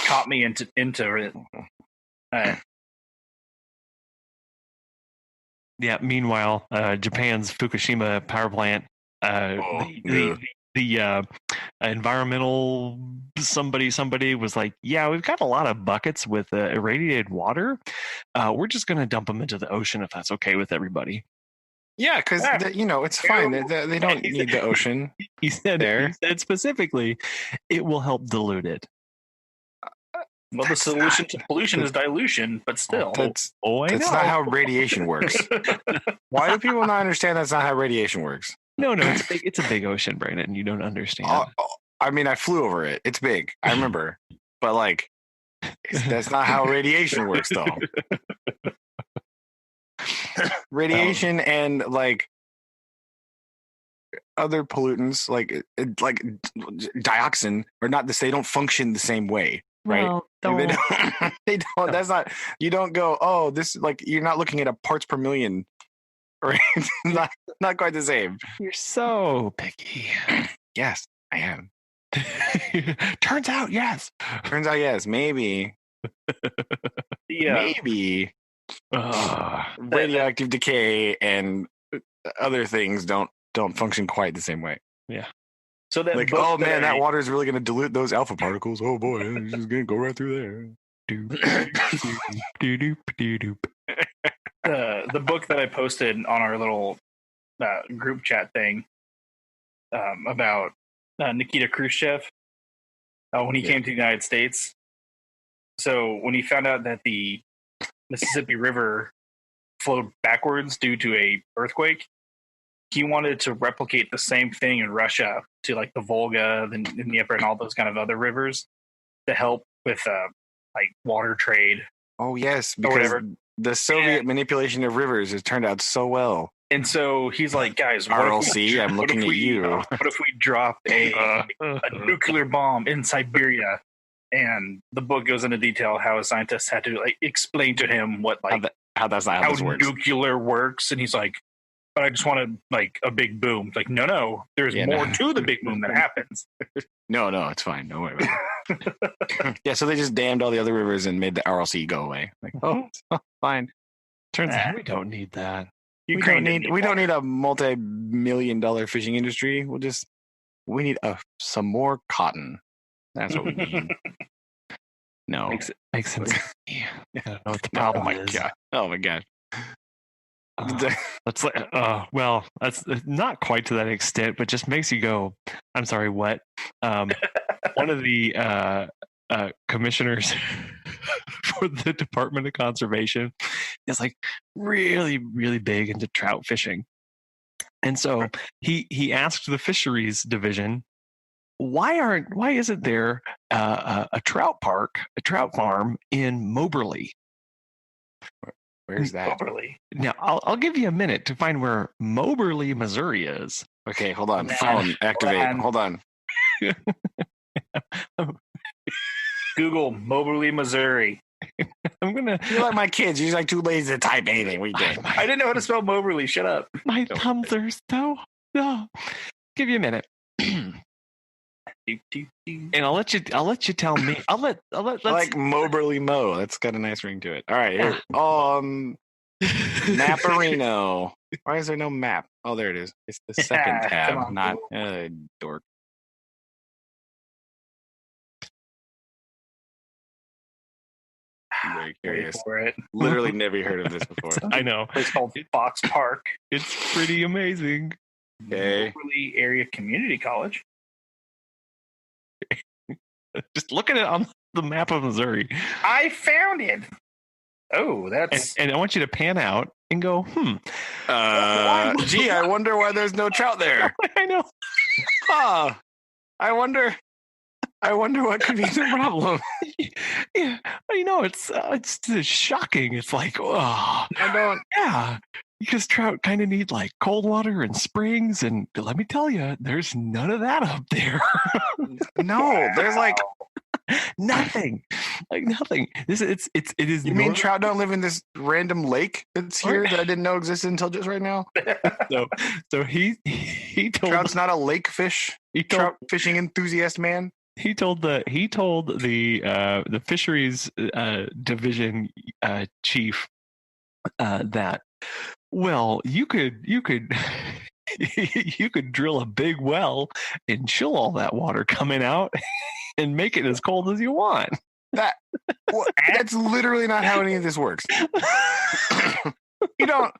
caught me into it.
Yeah. Meanwhile, Japan's Fukushima power plant, the environmental somebody was like, yeah, we've got a lot of buckets with irradiated water. We're just going to dump them into the ocean if that's okay with everybody.
Yeah, because it's fine. They don't need the ocean.
He said specifically, it will help dilute it.
Well, the solution to pollution is dilution, but still.
That's not how radiation works. Why do people not understand that's not how radiation works?
No, it's a big ocean, Brandon. You don't understand.
I mean, I flew over it. It's big. I remember. But, like, that's not how radiation works, though. Radiation and, like, other pollutants, like dioxin, are not they don't function the same way. Right?
Well,
they don't. That's not. You don't go. Oh, this like you're not looking at a parts per million, right? not quite the same.
You're so picky.
Yes, I am.
Turns out, yes.
Maybe. Maybe. Radioactive decay and other things don't function quite the same way.
Yeah.
So that
that water is really going to dilute those alpha particles. Oh boy, it's just going to go right through there.
The book that I posted on our little group chat thing about Nikita Khrushchev when he came to the United States. So when he found out that the Mississippi River flowed backwards due to a earthquake, he wanted to replicate the same thing in Russia to like the Volga, the Dnieper, and all those kind of other rivers to help with like water trade.
Oh yes, because the Soviet manipulation of rivers has turned out so well.
And so he's like, guys,
RLC, I'm looking at you.
What if we dropped a nuclear bomb in Siberia? And the book goes into detail how a scientist had to like explain to him what like
how that's not how this works.
Nuclear works, and he's like, but I just wanted like a big boom. Like, no, there's more to the big boom that happens.
No, it's fine. Don't worry about it. Yeah, so they just dammed all the other rivers and made the RLC go away. Like, fine.
Turns out we don't need that.
We don't need a multi-million-dollar fishing industry. We need some more cotton. That's what we need. No,
makes sense. I don't know what the problem is.
God. Oh my god.
That's well, that's not quite to that extent, but just makes you go, I'm sorry, what? One of the commissioners for the Department of Conservation is like really, really big into trout fishing. And so he asked the fisheries division, why isn't there a trout farm in Moberly?
Where's that?
Moberly.
Now, I'll give you a minute to find where Moberly, Missouri is.
Okay, hold on. Phone, activate. Hold on.
Google Moberly, Missouri.
I'm gonna.
You're like my kids. You're like too lazy to type anything. What you doing?
I didn't know how to spell Moberly. Shut up.
My thumbs are so. No. Give you a minute. And I'll let you tell me. I'll let
like Moberly Mo. That's got a nice ring to it. All right, here. Naparino. Why is there no map? Oh, there it is. It's the second tab, not dork. I'm very curious.
For it.
Literally never heard of this before.
I know.
It's called Fox Park.
It's pretty amazing.
Okay.
Moberly Area Community College.
Just look at it on the map of Missouri.
I found it. Oh, that's.
And I want you to pan out and go,
Gee, I wonder why there's no trout there.
I know.
Huh. I wonder what could be the problem.
Yeah, you know, it's shocking. It's like, oh, yeah, because trout kind of need like cold water and springs, and let me tell you, there's none of that up there.
No, there's like
nothing, like nothing. It is.
You mean trout don't live in this random lake that's here that I didn't know existed until just right now?
So he told
trout's not a lake fish. Trout fishing enthusiast man.
He told the fisheries division chief that, well, you could you could drill a big well and chill all that water coming out and make it as cold as you want.
That's literally not how any of this works. You don't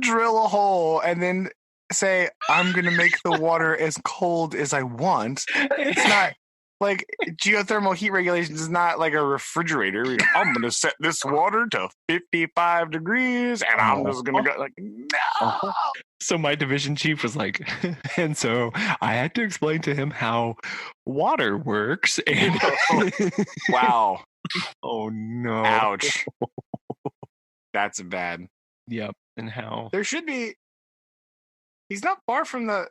drill a hole and then say, I'm going to make the water as cold as I want. It's not like geothermal heat regulations is not like a refrigerator. I'm going to set this water to 55 degrees and I'm just going to go like, no.
So my division chief was like, and so I had to explain to him how water works. And
wow.
Oh no.
Ouch. That's bad.
Yep. And how
there should be. He's not far from the.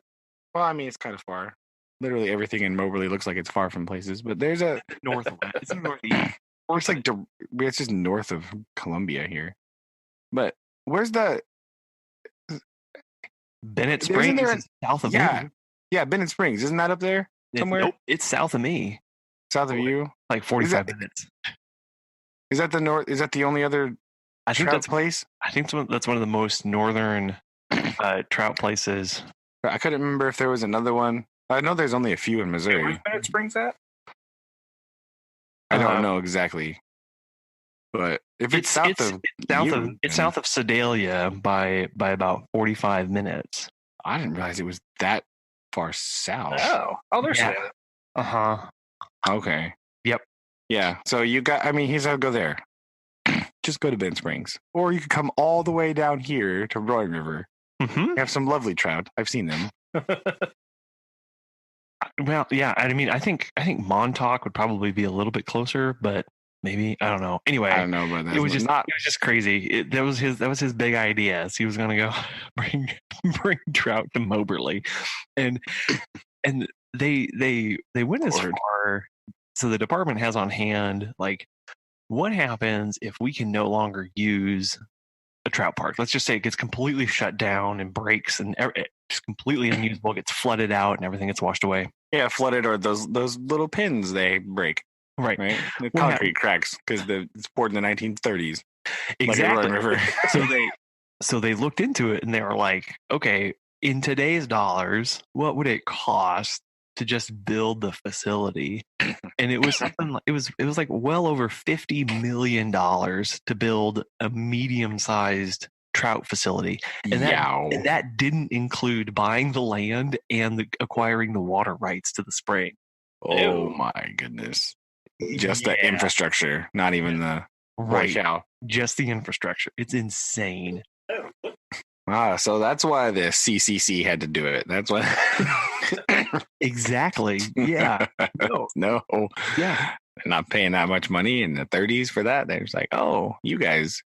Well, I mean, it's kind of far. Literally everything in Moberly looks like it's far from places, but there's a
north. It's northeast.
Or it's like it's just north of Columbia here. But where's the
Bennett Springs? Is south of me.
Yeah, Bennett Springs. Isn't that up there somewhere?
Nope, it's south of me.
South of you,
like 45 minutes.
Is that the north? Is that the only other?
I think
trout place.
I think that's one of the most northern trout places.
I couldn't remember if there was another one. I know there's only a few in Missouri.
Where's Bennett Springs at?
I don't know exactly, but if it's south
of Sedalia by about 45 minutes.
I didn't realize it was that far south.
Oh, there's
yeah.
Okay.
Yep.
Yeah. So you got. I mean, here's how to go there. Just go to Bennett Springs, or you could come all the way down here to Roaring River.
Mm-hmm.
Have some lovely trout. I've seen them.
Well, yeah. I mean, I think Montauk would probably be a little bit closer, but maybe I don't know. Anyway,
I don't know about that.
It was just crazy. That was his big idea. He was going to go bring trout to Moberly, and they went as far. So the department has on hand, like, what happens if we can no longer use a trout park? Let's just say it gets completely shut down and breaks and it's completely unusable, gets flooded out and everything gets washed away.
Yeah, flooded, or those little pins they break.
Right.
The concrete cracks because it's poured in the 1930s.
Exactly.
Like a river.
So they looked into it and they were like, okay, in today's dollars, what would it cost to just build the facility? And it was something like, it was like well over $50 million to build a medium-sized trout facility, and that didn't include buying the land and acquiring the water rights to the spring.
Oh my goodness! Just the infrastructure, not even the
right now. Just the infrastructure. It's insane.
So that's why the CCC had to do it. That's why.
Exactly. Yeah.
No.
Yeah.
They're not paying that much money in the 30s for that. They're just like, oh, you guys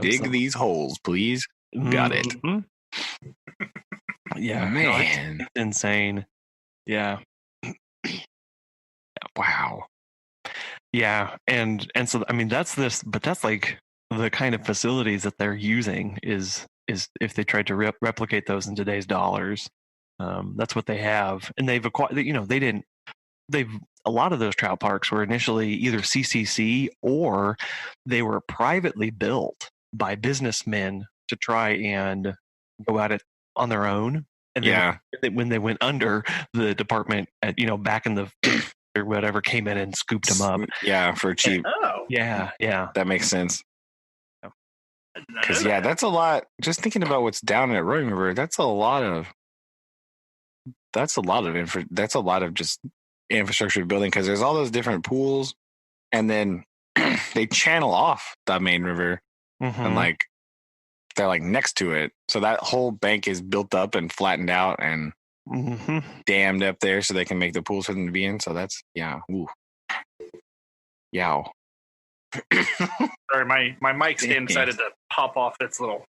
dig these holes, please. Got it.
Yeah,
man,
it's insane. Yeah.
Wow.
Yeah, and so I mean that's but that's like the kind of facilities that they're using is if they tried to replicate those in today's dollars, that's what they have, and they've acquired. They didn't. They've a lot of those trout parks were initially either CCC or they were privately built by businessmen to try and go at it on their own. And then when they went under, the department, back in the or whatever, came in and scooped them up.
Yeah, for cheap.
Oh,
Yeah,
that makes sense. Because that's a lot. Just thinking about what's down at Roaring River, that's a lot of just infrastructure building, because there's all those different pools, and then they channel off the main river, and like they're like next to it, so that whole bank is built up and flattened out and dammed up there so they can make the pools for them to be in. So that's ooh. Yow.
Sorry, my mic stand decided to pop off its little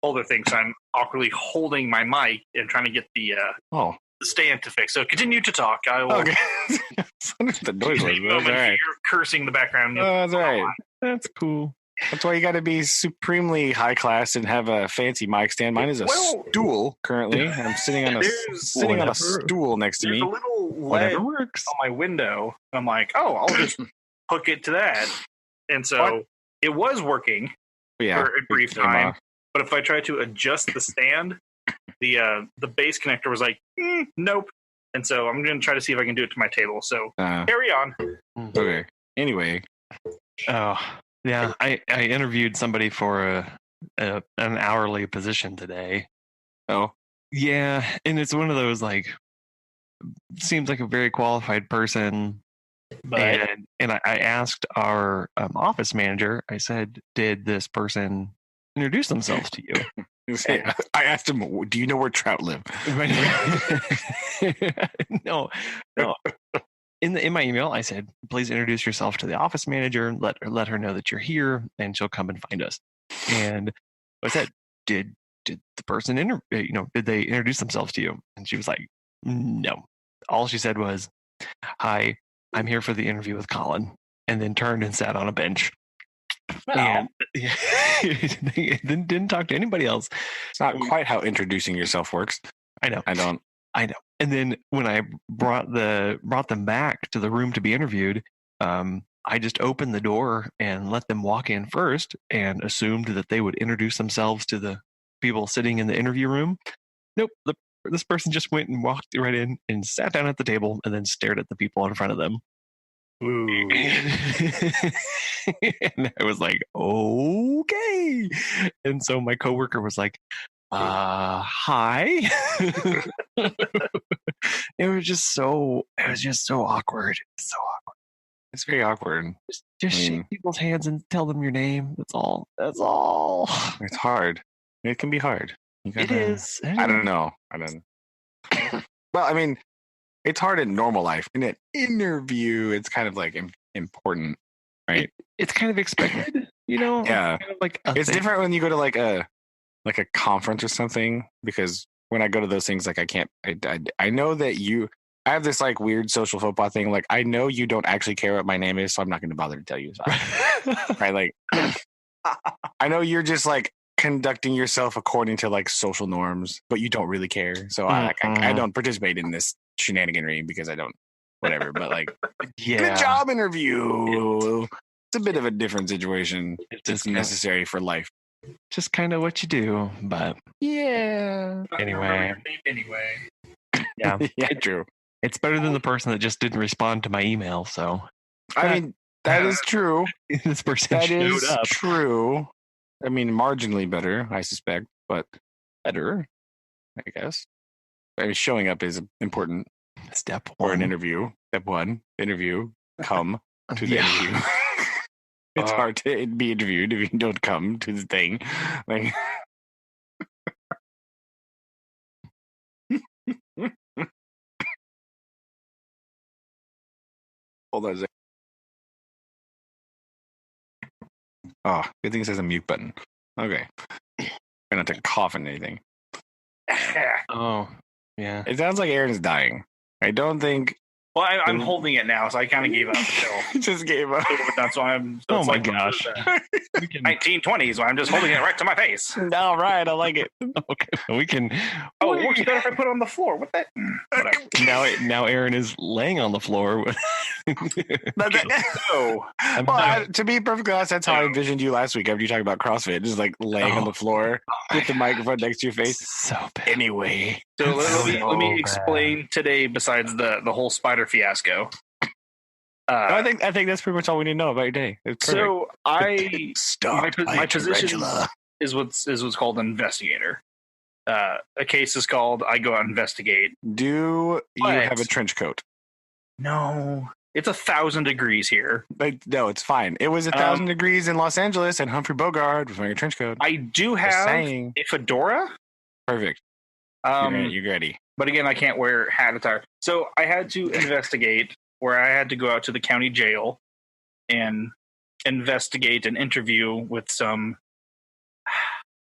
holder thing, so I'm awkwardly holding my mic and trying to get the stand to fix. So continue to talk. I will.
Okay. The noise was
moment right. You're cursing in the background.
Oh, that's right.
That's cool.
That's why you got to be supremely high class and have a fancy mic stand. Mine is a stool currently. I'm sitting on a stool next to me.
There's a little ledge works on my window. I'm like, I'll just hook it to that. And so it was working for a brief time. But if I try to adjust the stand, the base connector was like, nope. And so I'm going to try to see if I can do it to my table. So carry on.
Okay. Anyway.
Oh, yeah. I interviewed somebody for an hourly position today.
Oh.
Yeah. And it's one of those, like, seems like a very qualified person. But and I asked our office manager, I said, did this person introduce themselves to you?
I asked him, do you know where trout live?
No. In my email, I said, please introduce yourself to the office manager. Let her know that you're here, and she'll come and find us. And I said, did the person did they introduce themselves to you? And she was like, no. All she said was, hi, I'm here for the interview with Colin, and then turned and sat on a bench. And didn't talk to anybody else.
It's not quite how introducing yourself works.
I know.
I know.
And then when I brought them back to the room to be interviewed, I just opened the door and let them walk in first, and assumed that they would introduce themselves to the people sitting in the interview room. Nope. This person just went and walked right in and sat down at the table and then stared at the people in front of them.
Ooh.
And I was like, okay. And so my coworker was like, hi. It was just so awkward. So awkward.
It's very awkward.
Just shake people's hands and tell them your name. That's all.
It's hard. It can be hard.
It is.
I don't know. Well, I mean, it's hard in normal life. In an interview, it's kind of like important, right?
It's kind of expected, Yeah.
Kind of like it's thing. Different when you go to like a conference or something, because when I go to those things, like I know that I have this like weird social football thing. Like, I know you don't actually care what my name is, so I'm not going to bother to tell you. So right? Like, I know you're just like conducting yourself according to like social norms, but you don't really care. So I don't participate in this shenaniganry because I don't, whatever. But like, good job interview. It's a bit of a different situation. It's necessary for life.
Just kind of what you do, but Anyway. Yeah.
Yeah, true.
It's better than the person that just didn't respond to my email. So
I mean, that is true.
This person showed up.
True. I mean, marginally better, I suspect, but better, I guess. I mean, showing up is important.
Step
one.
Or
an interview. Step one, interview. Come to the interview. It's hard to be interviewed if you don't come to the thing. Like, hold on a second. Oh, good thing it says a mute button. Okay. Try not to cough and anything.
Oh, yeah.
It sounds like Aaron's dying. I don't think
Well, I'm holding it now, so I kind of gave up until
just gave up.
That's why I'm. So
oh my gosh!
1920s. So I'm just holding it right to my face.
All right, I like it.
Okay, we can.
Oh, it works better if I put it on the floor. What the?
Now Aaron is laying on the floor.
No.
Well, to be perfectly honest, that's how I envisioned you last week after you talked about CrossFit, just like laying on the floor with the microphone next to your face.
So bad.
Anyway,
so let me explain today. Besides the whole spider fiasco,
I think that's pretty much all we need to know about your day.
So my position
tarantula.
is what's called an investigator. A case is called I go out and investigate.
Do you have a trench coat?
No, it's 1,000 degrees here.
No, it's fine. It was 1,000 degrees in Los Angeles, and Humphrey Bogart was wearing a trench coat.
I do have a fedora.
Perfect. You're ready.
But again, I can't wear hat attire. So I had to investigate where I had to go out to the county jail and investigate an interview with some.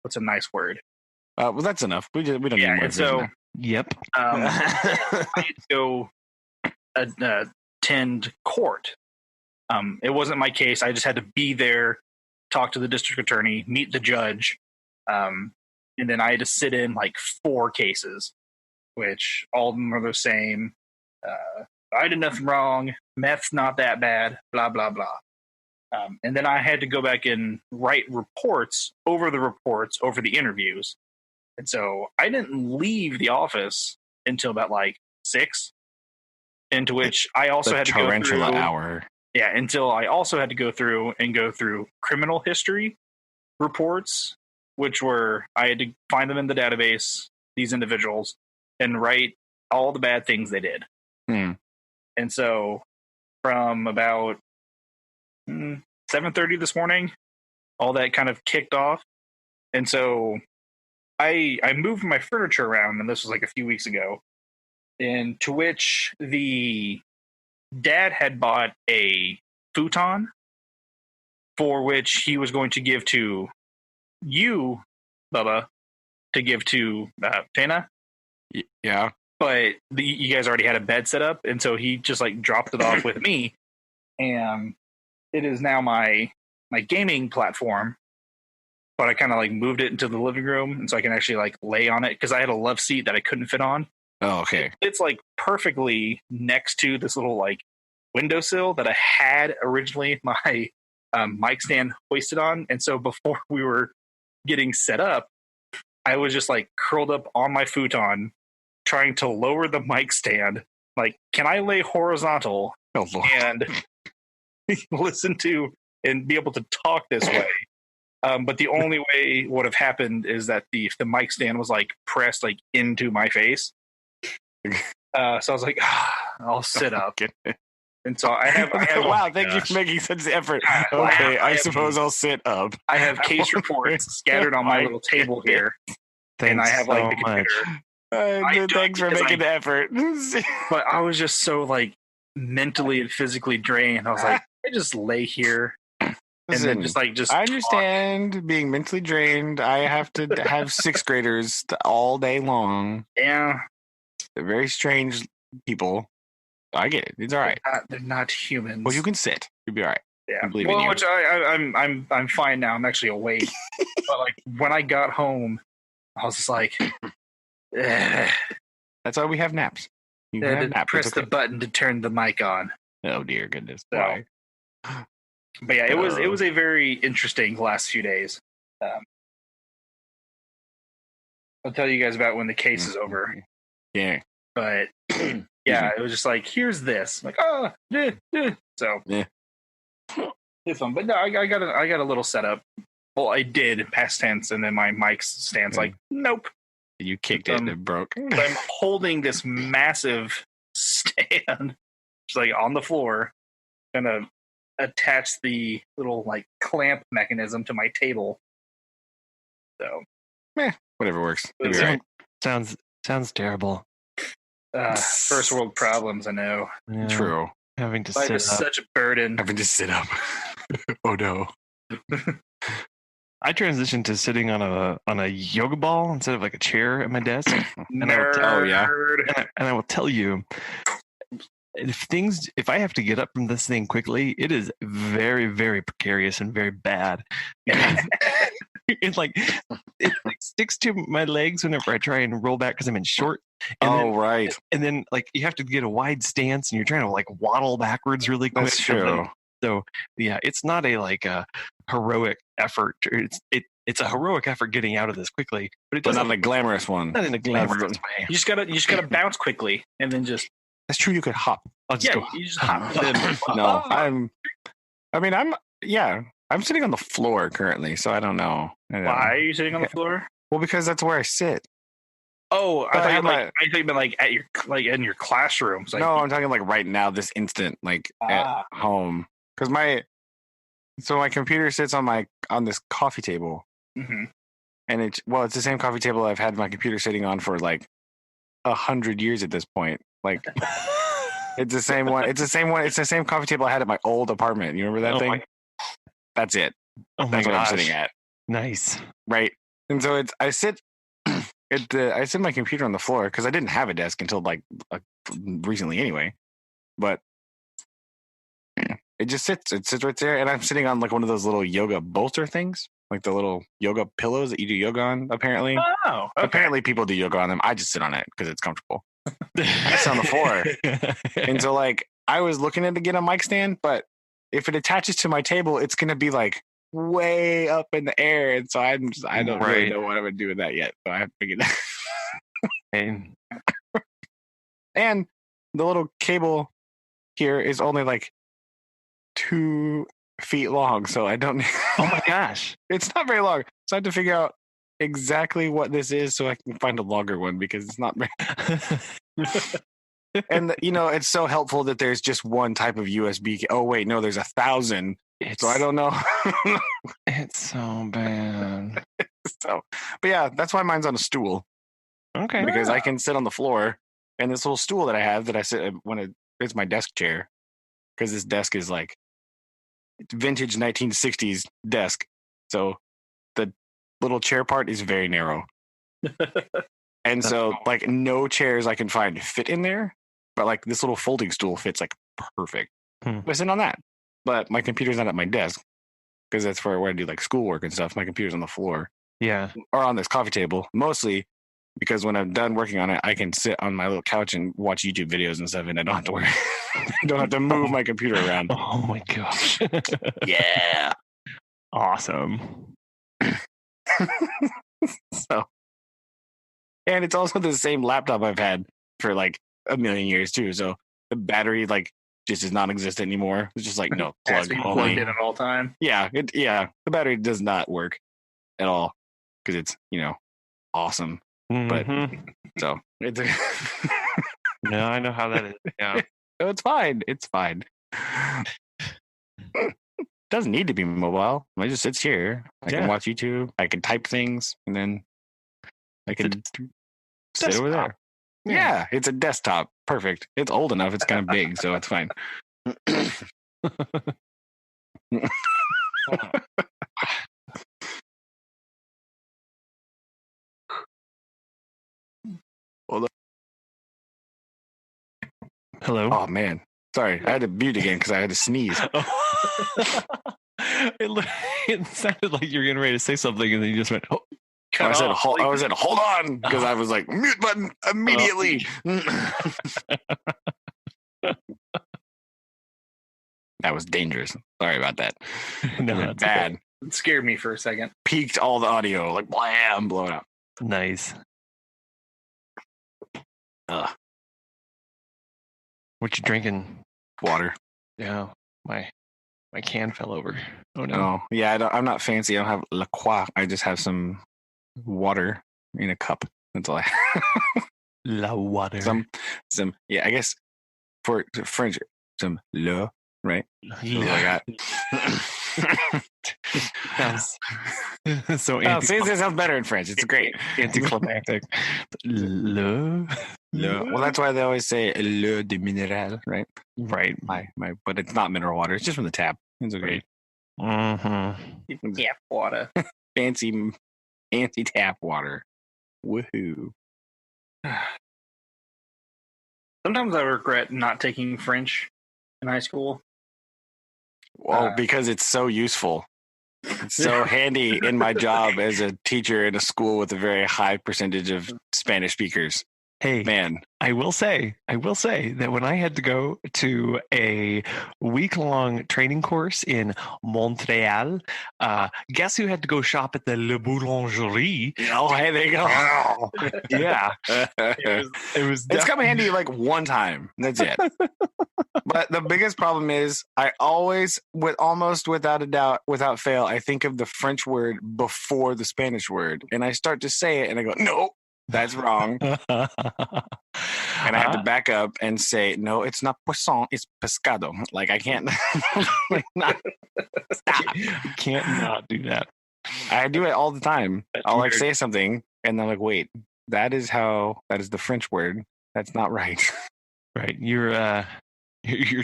What's a nice word?
Well, that's enough. We don't need more.
And so,
yep.
I had to go attend court. It wasn't my case. I just had to be there, talk to the district attorney, meet the judge, and then I had to sit in like 4 cases, which all of them are the same. I did nothing wrong. Meth's not that bad. Blah blah blah. And then I had to go back and write reports over the interviews. And so I didn't leave the office until about like 6. Into which I also had to go through
hour.
Yeah, until I also had to go through criminal history reports, which were I had to find them in the database, these individuals, and write all the bad things they did. And so from about 7:30 this morning, all that kind of kicked off. And so I moved my furniture around, and this was like a few weeks ago, and to which the dad had bought a futon for which he was going to give to you, Bubba, to give to Fana.
Yeah.
But you guys already had a bed set up, and so he just like dropped it off with me, and it is now my gaming platform. But I kind of like moved it into the living room, and so I can actually like lay on it because I had a love seat that I couldn't fit on.
Oh, okay.
It's like perfectly next to this little like windowsill that I had originally my mic stand hoisted on, and so before we were getting set up, I was just like curled up on my futon, trying to lower the mic stand. Like, can I lay horizontal and listen to and be able to talk this way? But the only way would have happened is that the mic stand was like pressed like into my face. So I was like, I'll sit up. And so I have
wow, thank you for making such an effort. Okay, I suppose I'll sit up.
I have case reports scattered on my little table here. And I have like the computer.
Thanks for making the effort.
But I was just so like mentally and physically drained. I was like, I just lay here.
Listen,
and then just
I understand being mentally drained. I have to have 6th graders all day long.
Yeah.
They're very strange people. I get it. It's all right.
They're not humans.
Well, you can sit. You'll be all right.
Yeah.
I believe in you.
Which I'm fine now. I'm actually awake. But like when I got home, I was just like,
that's why we have naps. You can have naps.
Press the button to turn the mic on.
Oh dear goodness.
So,
why?
But yeah, it was a very interesting last few days. I'll tell you guys about when the case is over.
Yeah.
But yeah, it was just like, here's this. I'm like, so
yeah.
It's fun. But no, I got a little setup. Well, I did past tense, and then my mic stands like, nope.
You kicked it and it broke.
So I'm holding this massive stand, just like on the floor, gonna attach the little like clamp mechanism to my table. So,
whatever works.
Right. Sounds terrible.
First world problems, I know.
Yeah.
True.
Having to
Life
sit
is
up.
such a burden.
Having to sit up. Oh no.
I transitioned to sitting on a yoga ball instead of like a chair at my desk.
Nerd.
Oh yeah.
And I will tell you, if I have to get up from this thing quickly, it is very, very precarious and very bad. It like sticks to my legs whenever I try and roll back because I'm in short. And
right.
And then like you have to get a wide stance and you're trying to like waddle backwards really quick.
That's true.
So yeah, it's not a heroic effort. It's a heroic effort getting out of this quickly, but it doesn't.
Not in a glamorous one.
Not in a glamorous way.
You just gotta bounce quickly and then just.
That's true. You could hop.
You just hop.
No, I'm sitting on the floor currently, so I don't know.
Why are you sitting on the floor?
Well, because that's where I sit.
Oh, I thought you meant like at your in your classroom. So
no, I'm talking like right now, this instant, like at home, because my computer sits on this coffee table, and it's the same coffee table I've had my computer sitting on for like 100 years at this point. Like it's the same one. It's the same one. It's the same coffee table I had at my old apartment. You remember that thing? That's it. That's what I'm sitting at.
Nice.
Right. And so I sit my computer on the floor because I didn't have a desk until like recently anyway. But it just sits. It sits right there, and I'm sitting on like one of those little yoga bolster things, like the little yoga pillows that you do yoga on. Apparently, apparently people do yoga on them. I just sit on it because it's comfortable. I sit on the floor, and so like I was looking to get a mic stand, but if it attaches to my table, it's gonna be like way up in the air, and so I don't really know what I'm gonna do with that yet. So I have to figure that. And the little cable here is only like 2 feet long, so I don't.
Oh my gosh,
it's not very long. So I have to figure out exactly what this is so I can find a longer one because it's not very. And it's so helpful that there's just one type of USB. Oh wait, no, there's 1,000. So I don't know.
It's so bad.
But yeah, that's why mine's on a stool.
Okay.
Because I can sit on the floor, and this little stool that I have that I sit when it's my desk chair. Because this desk is like vintage 1960s desk, so the little chair part is very narrow. And so like no chairs I can find fit in there. But like this little folding stool fits like perfect. I sit on that, but my computer's not at my desk because that's where I do like schoolwork and stuff. My computer's on the floor, or on this coffee table, mostly because when I'm done working on it, I can sit on my little couch and watch YouTube videos and stuff, and I don't have to worry. I don't have to move my computer around.
Oh my gosh!
Yeah,
awesome.
So, and it's also the same laptop I've had for like a million years too, so the battery like just is non-existent anymore. It's just like no plugged
in at all time.
The battery does not work at all because it's awesome. But so it's
no, I know how that is. Yeah,
so it's fine. Doesn't need to be mobile. I just sits here. I can watch YouTube. I can type things, and then I can sit over there. Yeah, it's a desktop. Perfect. It's old enough. It's kind of big, so it's fine.
Hello.
Oh man, sorry. I had to mute again because I had to sneeze.
It sounded like you were getting ready to say something, and then you just went. Oh.
I said, hold on, because I was like, mute button immediately. That was dangerous. Sorry about that.
No,
bad.
Okay. It scared me for a second.
Peaked all the audio, like blam, blowing up.
Nice. What you drinking?
Water.
Yeah, my can fell over. Oh no.
Oh, yeah, I'm not fancy. I don't have La Croix. I just have some water in a cup. That's all I have.
La water.
Some yeah, I guess for French, some le, right?
Yeah. Sounds so
it sounds better in French. It's great.
Anticlimactic. Le.
Well, that's why they always say le de minéral, right?
Right.
But it's not mineral water. It's just from the tap. It's okay.
Mm-hmm.
Tap water.
Fancy tap water. Woohoo.
Sometimes I regret not taking French in high school.
Well, because it's so useful. It's so handy in my job as a teacher in a school with a very high percentage of Spanish speakers.
Hey,
man,
I will say that when I had to go to a week-long training course in Montreal, guess who had to go shop at the Le Boulangerie?
Oh, hey, there you go.
Yeah,
it's come handy like one time. That's it. But the biggest problem is I always, almost without a doubt, without fail, I think of the French word before the Spanish word, and I start to say it, and I go, no. That's wrong. And I have to back up and say, no, it's not poisson, it's pescado. Like, I can't, like, not, stop.
You can't not do that.
I do it all the time. I'll like say something and then like, wait, that is the French word. That's not right.
Right. You're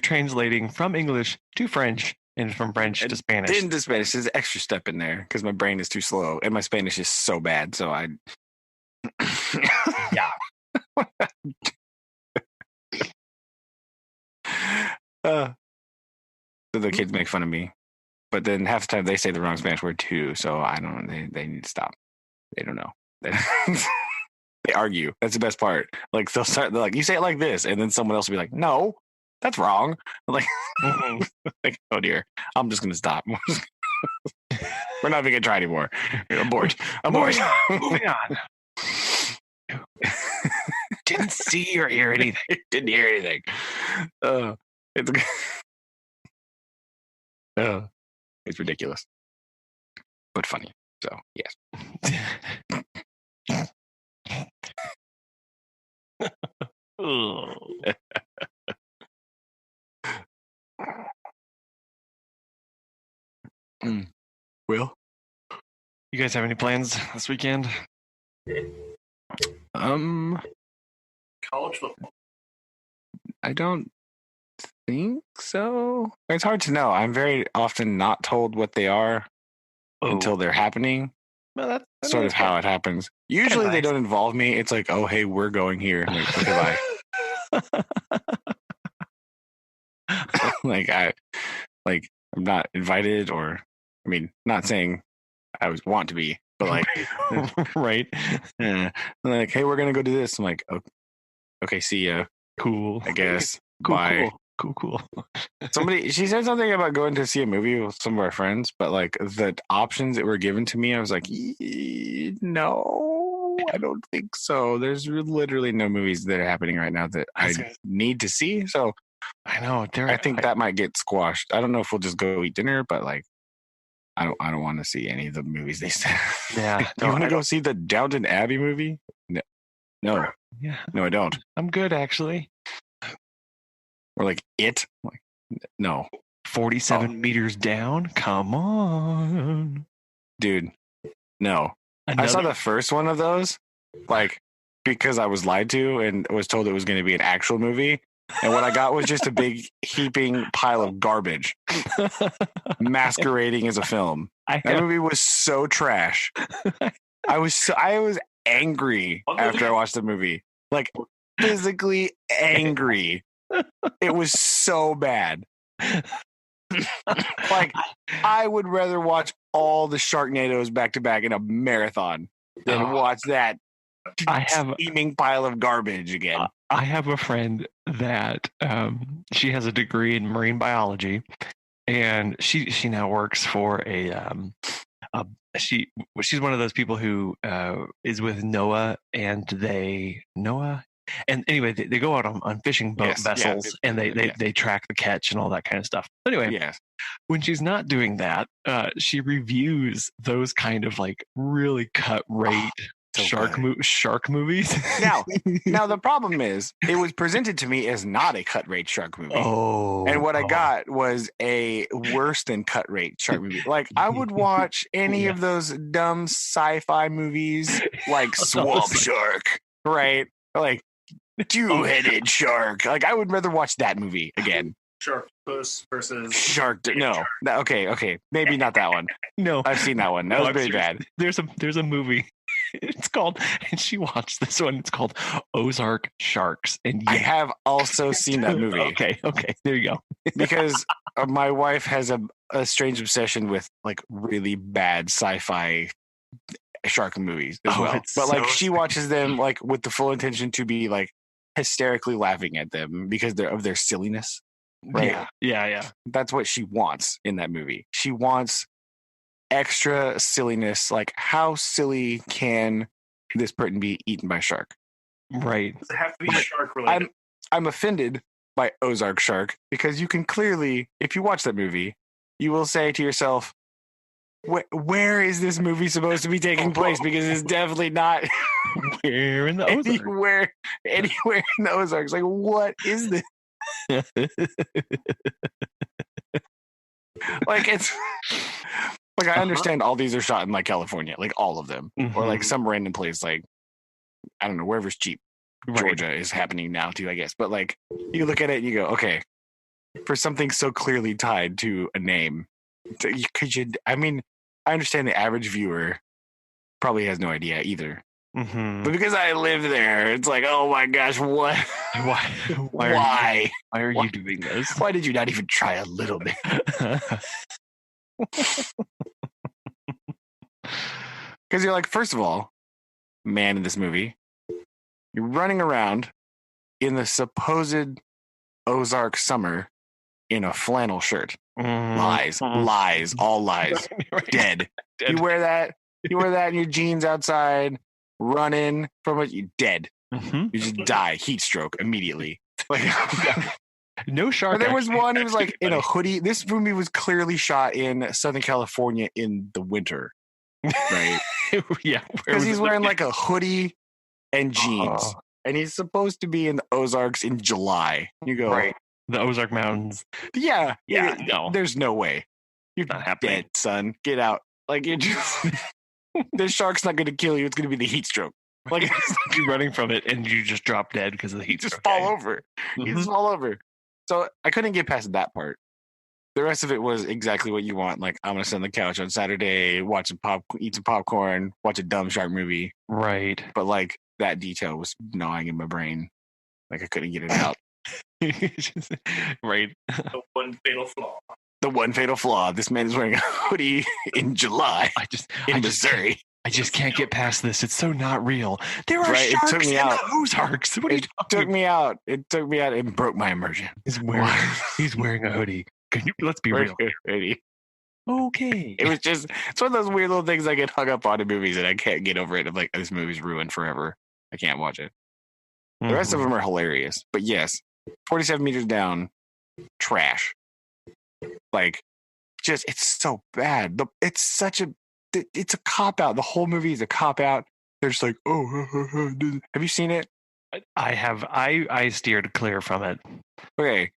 translating from English to French and from French to Spanish.
Then to Spanish. There's an extra step in there because my brain is too slow and my Spanish is so bad. So
yeah.
So the kids make fun of me, but then half the time they say the wrong Spanish word too. So I don't. They need to stop. They don't know. They argue. That's the best part. Like they're like, you say it like this, and then someone else will be like, no, that's wrong. I'm like, like, oh dear, I'm just gonna stop. We're not even gonna try anymore. Abort.
Moving on. Didn't see or hear anything.
Didn't hear anything. It's ridiculous, but funny. So yes. Will,
you guys have any plans this weekend?
College football.
I don't think so. It's hard to know. I'm very often not told what they are until they're happening.
Well, that's
sort of how it happens. Usually they
nice.
don't involve me. It's like, oh, hey, we're going here. I'm like, okay, bye. I'm not invited, or I mean, not saying I always want to be, but like,
right.
Like, hey, we're gonna go do this. I'm like, okay, see ya.
Cool.
I guess.
Cool,
bye.
Cool.
She said something about going to see a movie with some of our friends, but like the options that were given to me, I was like, no, I don't think so. There's literally no movies that are happening right now that I need to see. So
I know.
I think that might get squashed. I don't know if we'll just go eat dinner, but like, I don't want to see any of the movies they said.
Yeah.
You want to go see the Downton Abbey movie? No.
Yeah.
No, I don't.
I'm good, actually.
Or like It? Like, no.
47 meters down? Come on.
Dude, no. I saw the first one of those, like, because I was lied to and was told it was going to be an actual movie. And what I got was just a big heaping pile of garbage masquerading as a film. That movie was so trash. I was angry after I watched the movie. Like, physically angry. It was so bad. Like, I would rather watch all the Sharknadoes back to back in a marathon than watch that steaming pile of garbage again.
I have a friend that she has a degree in marine biology, and she now works for she's one of those people who is with NOAA, and anyway, they go out on fishing vessels, and they track the catch and all that kind of stuff. Anyway, when she's not doing that, she reviews those kind of like really cut rate shark movies. Now
the problem is it was presented to me as not a cut rate shark movie. And what I got was a worse than cut rate shark movie. Like, I would watch any of those dumb sci-fi movies like Swamp Shark, right? Like Two-Headed Shark. Like, I would rather watch that movie again.
Sharktopus versus
Shark. No. Okay. Maybe not that one.
No,
I've seen that one. That was very bad.
There's a movie It's called, and she watched this one. It's called Ozark Sharks. And
I have also seen that movie.
Okay, there you go.
Because my wife has a strange obsession with like really bad sci-fi shark movies as well. But like she watches them like with the full intention to be like hysterically laughing at them because of their silliness. Right?
Yeah.
That's what she wants in that movie. She wants extra silliness. Like, how silly can this person be eaten by a shark?
Right.
Does it have to be shark related?
I'm offended by Ozark Shark because you can clearly, if you watch that movie, you will say to yourself, where is this movie supposed to be taking place? Because it's definitely not
where in the Ozarks?
Anywhere in the Ozarks. Like, what is this? Like, it's like, I understand all these are shot in like California, like all of them, or like some random place, like I don't know, wherever's cheap. Georgia is happening now too, I guess. But like, you look at it and you go, okay, for something so clearly tied to a name, could you? I mean, I understand the average viewer probably has no idea either. But because I live there, it's like, oh my gosh, what?
Why are you doing this?
Why did you not even try a little bit? Because you're like, first of all, man in this movie, you're running around in the supposed Ozark summer in a flannel shirt. Lies, all lies.
Right.
Dead. You wear that in your jeans outside, running from it, you dead. You just die, heat stroke immediately. Like,
no shark.
there was one, he was like in a hoodie. This movie was clearly shot in Southern California in the winter. Right?
Yeah.
Because he's wearing like a hoodie and jeans. And he's supposed to be in the Ozarks in July. You go,
right. The Ozark Mountains.
Yeah.
No.
There's no way. You're
not happening.
Dead, son. Get out. Like, you're just this shark's not going to kill you. It's going to be the heat stroke. Like,
you're running from it and you just drop dead because of the heat stroke.
Fall over. You just fall over. So I couldn't get past that part. The rest of it was exactly what you want. Like, I'm going to sit on the couch on Saturday, eat some popcorn, watch a dumb shark movie.
Right.
But like, that detail was gnawing in my brain. Like, I couldn't get it out.
Right.
The one fatal flaw.
The one fatal flaw. This man is wearing a hoodie in July in Missouri.
I just can't get past this. It's so not real. There are sharks in the Ozarks. What are you talking about?
It took me out and broke my immersion.
He's wearing a hoodie. Let's be real.
Hoodie.
Okay.
It's one of those weird little things I get hung up on in movies and I can't get over it. I'm like, this movie's ruined forever. I can't watch it. The rest of them are hilarious. But yes, 47 meters down, trash. Like, it's so bad. It's a cop out. The whole movie is a cop out. They're just like, have you seen it?
I have. I steered clear from it.
Okay.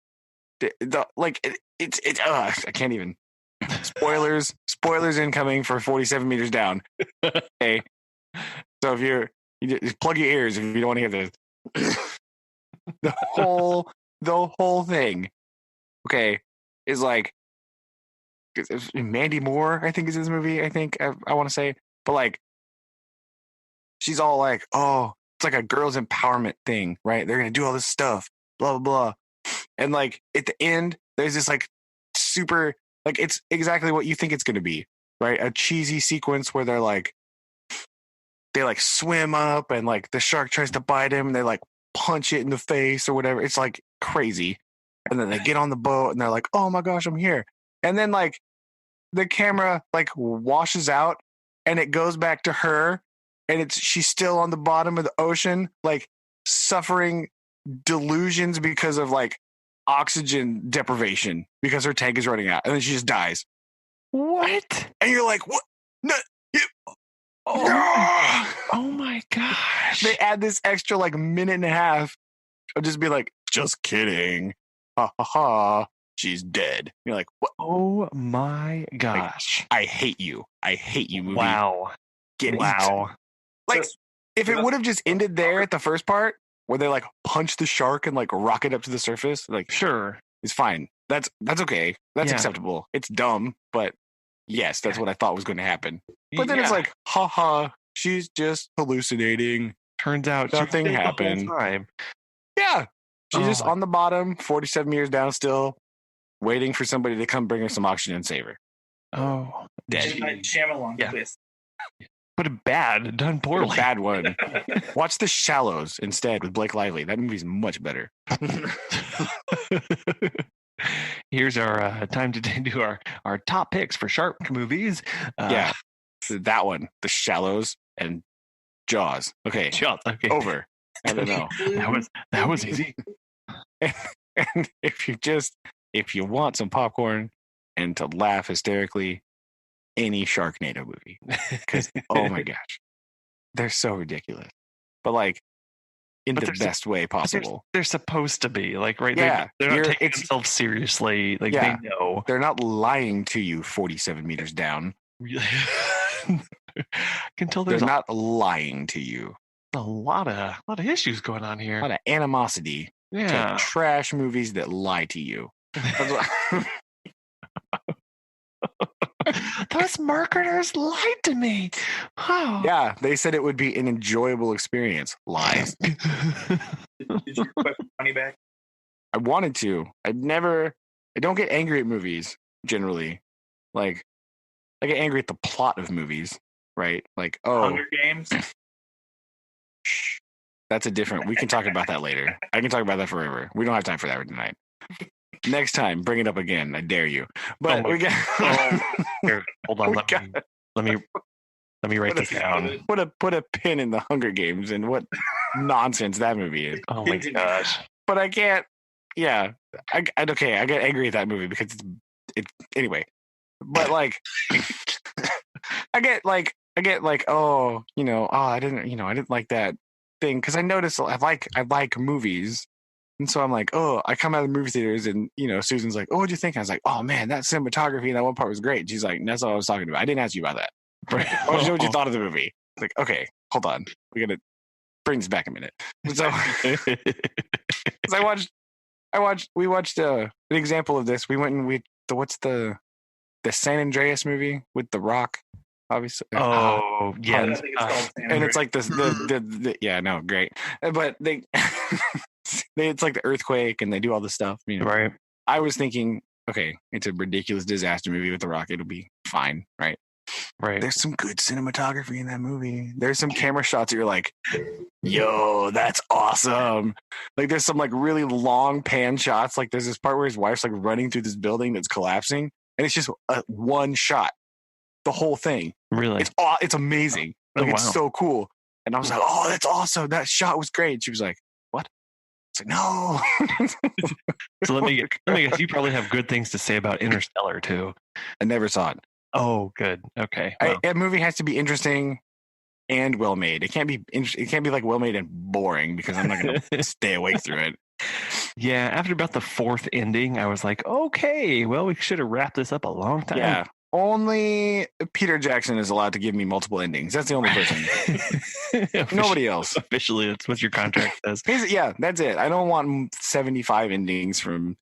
I can't even. Spoilers incoming for 47 meters down. Okay. So if you just plug your ears if you don't want to hear this. the whole thing, okay, is like, Mandy Moore, I think is his movie. I want to say, but like, she's all like, oh, it's like a girls' empowerment thing, right? They're gonna do all this stuff, blah blah blah, and like at the end, there's this like super, like, it's exactly what you think it's gonna be, right? A cheesy sequence where they like swim up and like the shark tries to bite him and they like punch it in the face or whatever. It's like crazy, and then they get on the boat and they're like, oh my gosh, I'm here, and then like the camera like washes out and it goes back to her and she's still on the bottom of the ocean, like suffering delusions because of like oxygen deprivation because her tank is running out, and then she just dies.
What?
And you're like, what? No.
Oh my gosh.
They add this extra like minute and a half of just be like, just kidding. Ha ha ha. She's dead. You're like, what?
Oh my gosh.
Like, I hate you. I hate you, movie.
Wow.
Wow. Like, if it would have just ended there at the first part, where they like punch the shark and like rocket up to the surface, like,
sure,
it's fine. That's okay. That's acceptable. It's dumb, but yes, that's what I thought was going to happen. But then it's like, haha, she's just hallucinating.
Turns out
nothing
she was dead
happened.
The whole time.
Yeah, she's just on the bottom, 47 meters down, still waiting for somebody to come bring her some oxygen and save her.
Oh,
dead. Shyamalan, please.
But a bad, done poorly.
A bad one. Watch The Shallows instead with Blake Lively. That movie's much better.
Here's our time to do our top picks for shark movies.
Yeah, that one, The Shallows and Jaws. Okay,
Jaws. Okay,
over. I don't know.
that was easy.
And if you want some popcorn and to laugh hysterically, any Sharknado movie, because oh my gosh, they're so ridiculous, but like in the best way possible.
They're supposed to be like, right?
Yeah,
they're not taking themselves seriously. Like they know
they're not lying to you 47 meters down.
Can tell
they're not lying to you.
A lot of issues going on here.
A lot of animosity.
Yeah,
to trash movies that lie to you.
Those marketers lied to me. Oh.
Yeah, they said it would be an enjoyable experience. Lies.
Did you request money back?
I wanted to. I don't get angry at movies generally. Like, I get angry at the plot of movies, right? Like,
Hunger Games.
Shh. That's a different. We can talk about that later. I can talk about that forever. We don't have time for that tonight. Next time, bring it up again. I dare you. But we got.
Here, hold on. Let me write this down.
Put a pin in the Hunger Games and what nonsense that movie is.
Oh my gosh!
But I can't. Yeah, I get angry at that movie because it's anyway. But like, I get like I didn't like that thing because I noticed I like movies. And so I'm like, I come out of the movie theaters and, Susan's like, what'd you think? I was like, oh man, that cinematography, that one part was great. And she's like, that's all I was talking about. I didn't ask you about that. I want to know what you thought of the movie. It's like, okay, hold on. We got to bring this back a minute. So we watched an example of this. We went and what's the San Andreas movie with The Rock? Obviously.
Oh, yeah.
I think it's called San
and it's like the yeah, no, great. But it's like the earthquake and they do all this stuff.
Right.
I was thinking, okay, it's a ridiculous disaster movie with The Rock. It'll be fine, right?
Right.
There's some good cinematography in that movie. There's some camera shots that you're like, yo, that's awesome. Like there's some like really long pan shots. Like there's this part where his wife's like running through this building that's collapsing, and it's just one shot. The whole thing.
Really?
It's amazing. Like it's so cool. And I was like, oh, that's awesome. That shot was great. She was like, what? It's like, no.
So let me guess. You probably have good things to say about Interstellar too.
I never saw it.
Oh, good. Okay. Well.
A movie has to be interesting and well made. It can't be like well made and boring because I'm not going to stay awake through it.
Yeah. After about the fourth ending, I was like, okay, well, we should have wrapped this up a long time.
Yeah. Only Peter Jackson is allowed to give me multiple endings. That's the only person. Nobody else.
Officially, that's what your contract says.
Yeah, that's it. I don't want 75 endings from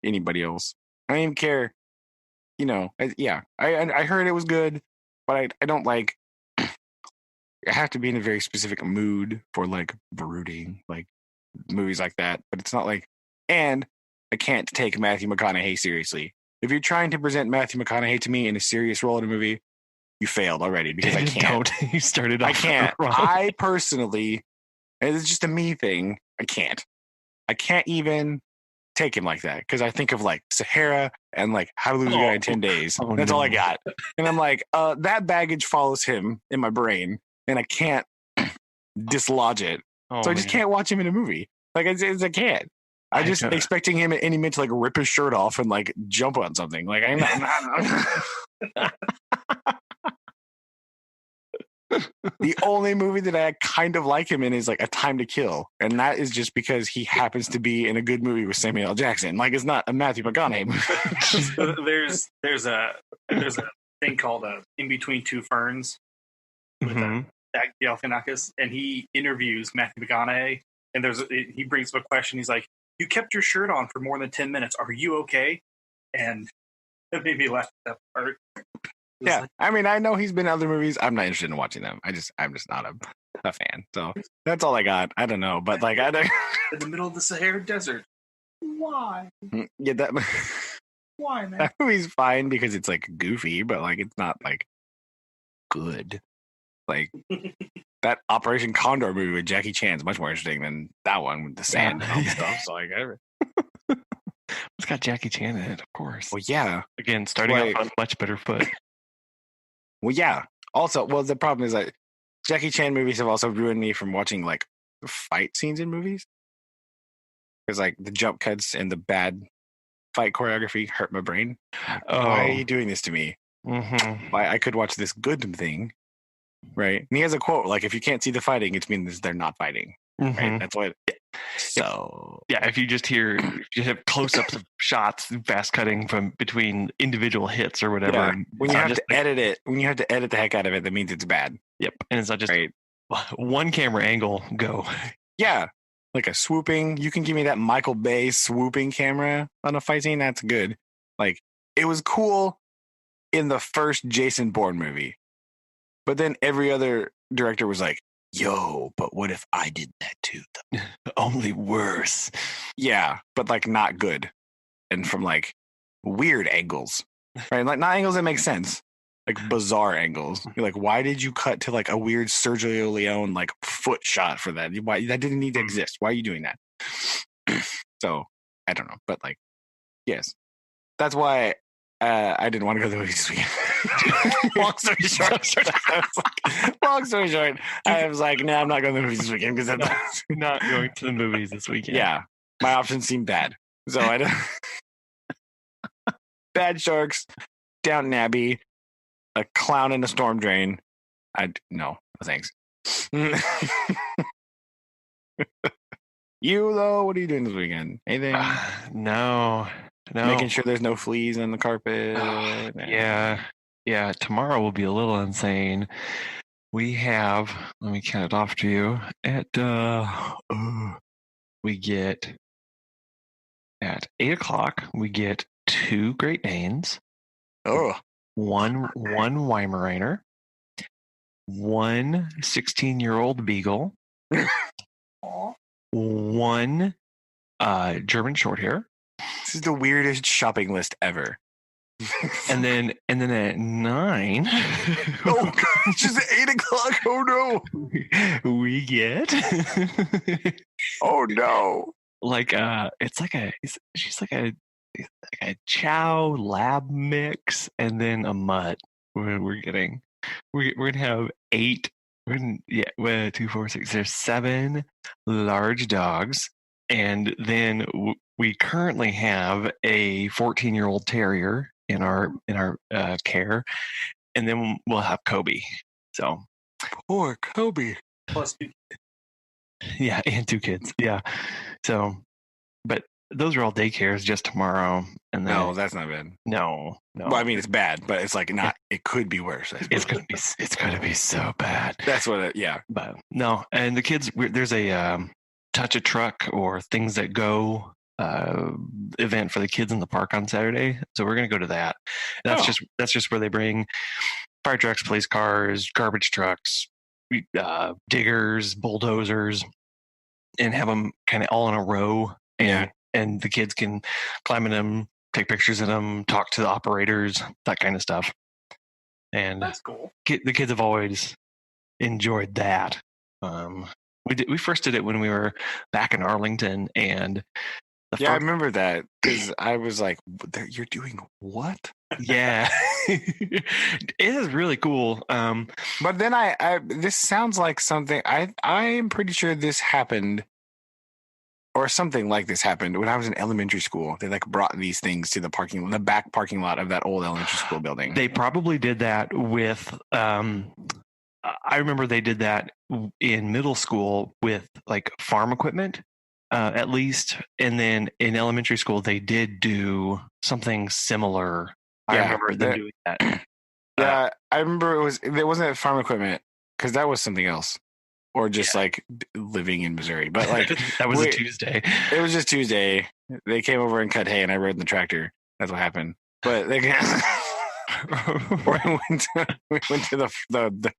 anybody else. I don't even care. I heard it was good, but I don't like. I have to be in a very specific mood for like brooding, like movies like that. But it's not like, and I can't take Matthew McConaughey seriously. If you're trying to present Matthew McConaughey to me in a serious role in a movie, you failed already because I can't.
You started off
I can't.
wrong.
I personally, and it's just a me thing, I can't even take him like that because I think of like Sahara and like How to Lose a Guy in 10 Days. That's all I got. And I'm like, that baggage follows him in my brain and I can't dislodge it. So I just can't watch him in a movie. Like I can't. I just expecting him at any minute to like rip his shirt off and like jump on something. Like I'm not. The only movie that I kind of like him in is like A Time to Kill, and that is just because he happens to be in a good movie with Samuel L. Jackson. Like it's not a Matthew McConaughey movie.
there's a thing called In Between Two Ferns with Zach Galifianakis, and he interviews Matthew McConaughey, and he brings up a question. He's like, "You kept your shirt on for more than 10 minutes. Are you okay?" And that made me laugh at that part.
Yeah,
like,
I mean, I know he's been in other movies. I'm not interested in watching them. I'm just not a fan. So that's all I got. I don't know, but like I don't.
in the middle of the Sahara Desert. Why?
Yeah, that
Why, man?
that movie's fine because it's like goofy, but like it's not like good. Like that Operation Condor movie with Jackie Chan is much more interesting than that one with the sand and all the stuff. So like,
It's got Jackie Chan in it, of course.
well, yeah.
Again, starting off on a much better foot.
Well, yeah. Also, well, the problem is that Jackie Chan movies have also ruined me from watching like fight scenes in movies because like the jump cuts and the bad fight choreography hurt my brain. Why are you doing this to me?
Mm-hmm.
Why I could watch this good thing, right? And he has a quote like, "If you can't see the fighting, it means they're not fighting."
Mm-hmm.
Right? That's what. So
yeah, if you just have close-ups of shots, fast cutting from between individual hits or whatever.
yeah. When you have to
like,
edit it, when you have to edit the heck out of it, that means it's bad.
Yep, and it's not just
right.
one camera angle. Go.
Yeah, like a swooping. You can give me that Michael Bay swooping camera on a fight scene. That's good. Like it was cool in the first Jason Bourne movie, but then every other director was like, yo, but what if I did that too?
Only worse.
Yeah, but like not good. And from like weird angles, right? Like not angles that make sense, like bizarre angles. You're like, why did you cut to like a weird Sergio Leone like foot shot for that? Why that didn't need to exist? Why are you doing that? So I don't know, but like, yes, that's why I didn't want to go to the movies this weekend. Long story short, I was like, nah, I'm not going to the movies this weekend because I'm
not going to the movies this weekend.
Yeah, my options seem bad. So I don't. Bad Sharks, Downton Abbey, a clown in a storm drain. No, thanks. You though, what are you doing this weekend? Anything?
No.
Making sure there's no fleas on the carpet.
Yeah. Tomorrow will be a little insane. We have. Let me count it off to you. We get at 8:00. We get 2 Great Danes.
Oh.
One Weimaraner. 1 16-year-old Beagle. 1 German Shorthair.
This is the weirdest shopping list ever.
and then at 9.
Oh God, it's just at 8:00. Oh no.
We get.
Oh no.
Like she's like a chow lab mix and then a mutt. We're getting. We're gonna have 8. 1, 2, 4, 6. There's 7 large dogs, and then we currently have a 14-year-old terrier in our care, and then we'll have Kobe. So
poor Kobe.
Plus,
yeah, and 2 kids. Yeah. So, but those are all daycares just tomorrow. And then,
no, that's not bad.
No.
Well, I mean, it's bad, but it's like not. It could be worse.
It's gonna be so bad.
That's what. Yeah.
But no, and the kids. There's a touch a truck or things that go event for the kids in the park on Saturday. So we're gonna go to that. That's just where they bring fire trucks, police cars, garbage trucks, diggers, bulldozers, and have them kind of all in a row. And the kids can climb in them, take pictures in them, talk to the operators, that kind of stuff. And
that's cool.
The kids have always enjoyed that. We first did it when we were back in Arlington, and
I remember that because I was like, "You're doing what?"
Yeah, it is really cool.
But then this sounds like something I am pretty sure this happened. Or something like this happened when I was in elementary school. They like brought these things to the back parking lot of that old elementary school building.
They probably did that with. I remember they did that in middle school with like farm equipment, at least, and then in elementary school they did do something similar. I remember them doing that.
Yeah, I remember it wasn't farm equipment because that was something else. Or just like living in Missouri. But like
that was a Tuesday.
It was just Tuesday. They came over and cut hay and I rode in the tractor. That's what happened. But Or we went to the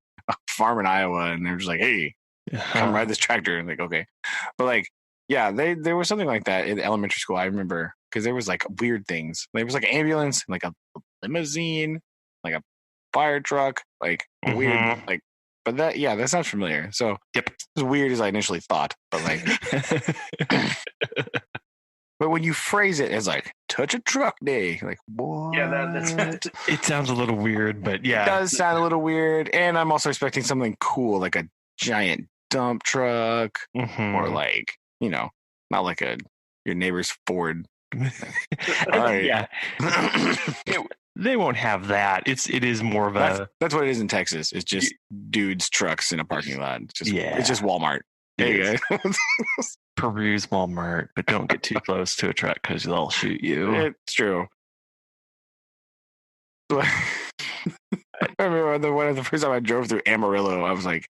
farm in Iowa, and they're just like, "Hey, come ride this tractor." And like, okay, but like, yeah, there was something like that in elementary school. I remember because there was like weird things. There was like an ambulance, like a limousine, like a fire truck, like weird, like. But that sounds familiar. So
yep,
as weird as I initially thought, but like. But when you phrase it as like touch a truck day, like what?
Yeah, that's
it sounds a little weird, but yeah,
it does sound a little weird. And I'm also expecting something cool, like a giant dump truck, or like not like your neighbor's Ford. All right,
yeah. They won't have that. It is more of
that's what it is in Texas. It's just dudes' trucks in a parking lot. It's just Walmart. Hey guys.
Peruse Walmart, but don't get too close to a truck because they'll shoot you.
It's true. I remember the first time I drove through Amarillo, I was like,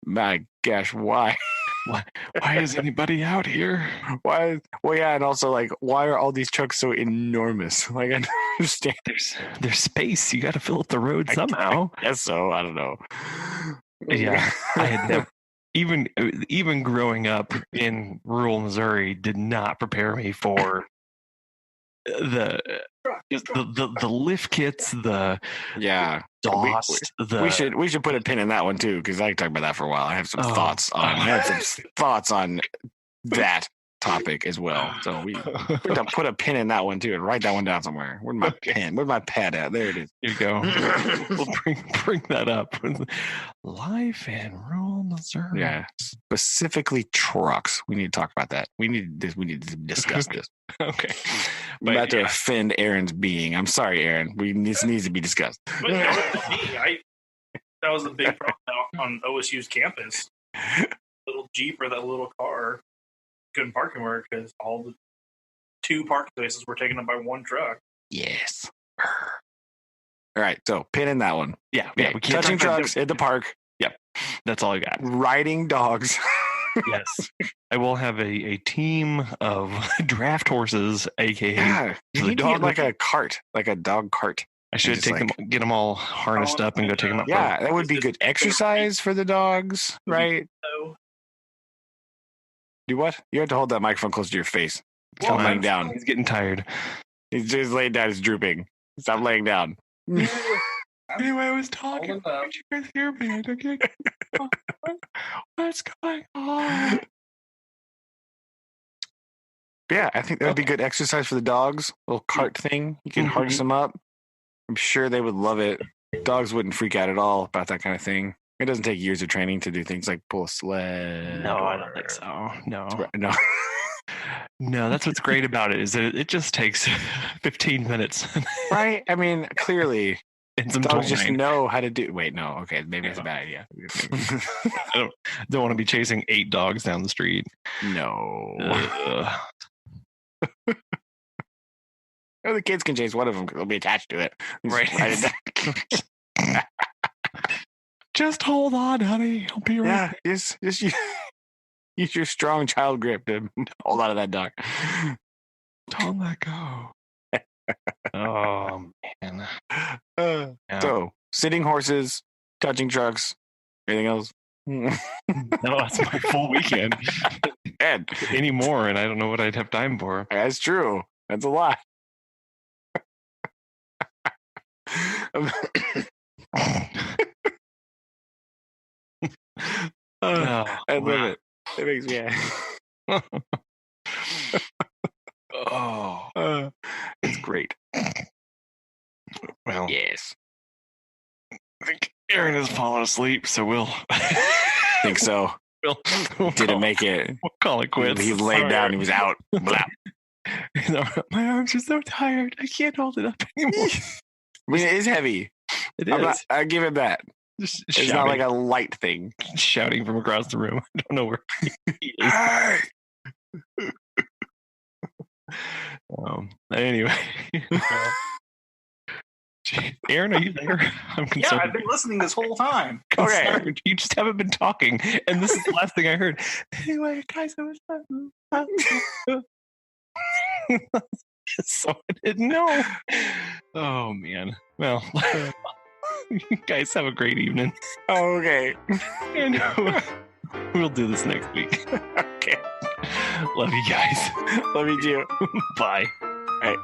my gosh, why?
Why is anybody out here?
Why? Well, yeah, and also like, why are all these trucks so enormous? Like, I don't understand.
There's space. You got to fill up the road somehow.
I guess so. I don't know.
Yeah, I had never. Even growing up in rural Missouri did not prepare me for the lift kits, the exhaust.
We should put a pin in that one too, because I can talk about that for a while. I have some thoughts on that topic as well. So we put a pin in that one too and write that one down somewhere. Where's my pen? Where's my pad at? There it is.
Here you go. We'll bring that up. Life in rural Missouri.
Yeah, specifically trucks. We need to talk about that. We need to discuss this.
Okay.
I'm about to offend Aaron's being. I'm sorry, Aaron. This needs to be discussed.
But that was the big problem on OSU's campus. Little Jeep or that little car couldn't park anywhere because all the 2 parking spaces were taken up by 1 truck.
Yes. All right, so pin in that one.
Yeah.
We can't touching trucks at the park.
Yep, that's all I got.
Riding dogs.
Yes, I will have a team of draft horses, aka
you need to get like a cart, like a dog cart.
I should get them all harnessed up and go take them up.
Yeah, that would be good exercise for the dogs, right? Do what? You have to hold that microphone close to your face. Stop laying down.
He's getting tired.
He's just laying down. He's drooping. Stop laying down.
Anyway, I was talking. Did you guys hear me? Okay. What's going on?
Yeah, I think that would be good exercise for the dogs. A little cart thing. You can harness them up. I'm sure they would love it. Dogs wouldn't freak out at all about that kind of thing. It doesn't take years of training to do things like pull a sled.
No, I don't think so. No.
No,
that's what's great about it is that it just takes 15 minutes.
Right? I mean, clearly,
some
dogs just know how to do. Wait, no. Okay, maybe it's a bad idea.
I don't want to be chasing 8 dogs down the street.
No. The kids can chase one of them because they'll be attached to it.
Right. Just hold on, honey. I'll be right.
Yeah, just use your strong child grip to hold on to that dog.
Don't let go. Oh man.
So sitting horses, touching trucks, anything else?
No, that's my full weekend.
And
anymore, and I don't know what I'd have time for.
That's true. That's a lot. I love it. It makes me happy. It's great.
Well,
yes.
I think Aaron has fallen asleep, so we'll
think so. Didn't make it.
We'll call it quits.
He laid down. He was out.
My arms are so tired. I can't hold it up anymore.
I mean, it is heavy.
It is.
I give him that.
Just
it's not like a light thing.
Shouting from across the room. I don't know where he is. Anyway. Aaron, are you there? I'm concerned.
Yeah, I've been listening this whole time.
Okay.
You just haven't been talking, and this is the last thing I heard. Anyway, guys, I was So I didn't know. Oh man. Well, you guys have a great evening.
Oh, okay.
And we'll do this next week.
Okay.
Love you guys.
Love you too.
Bye.
All right.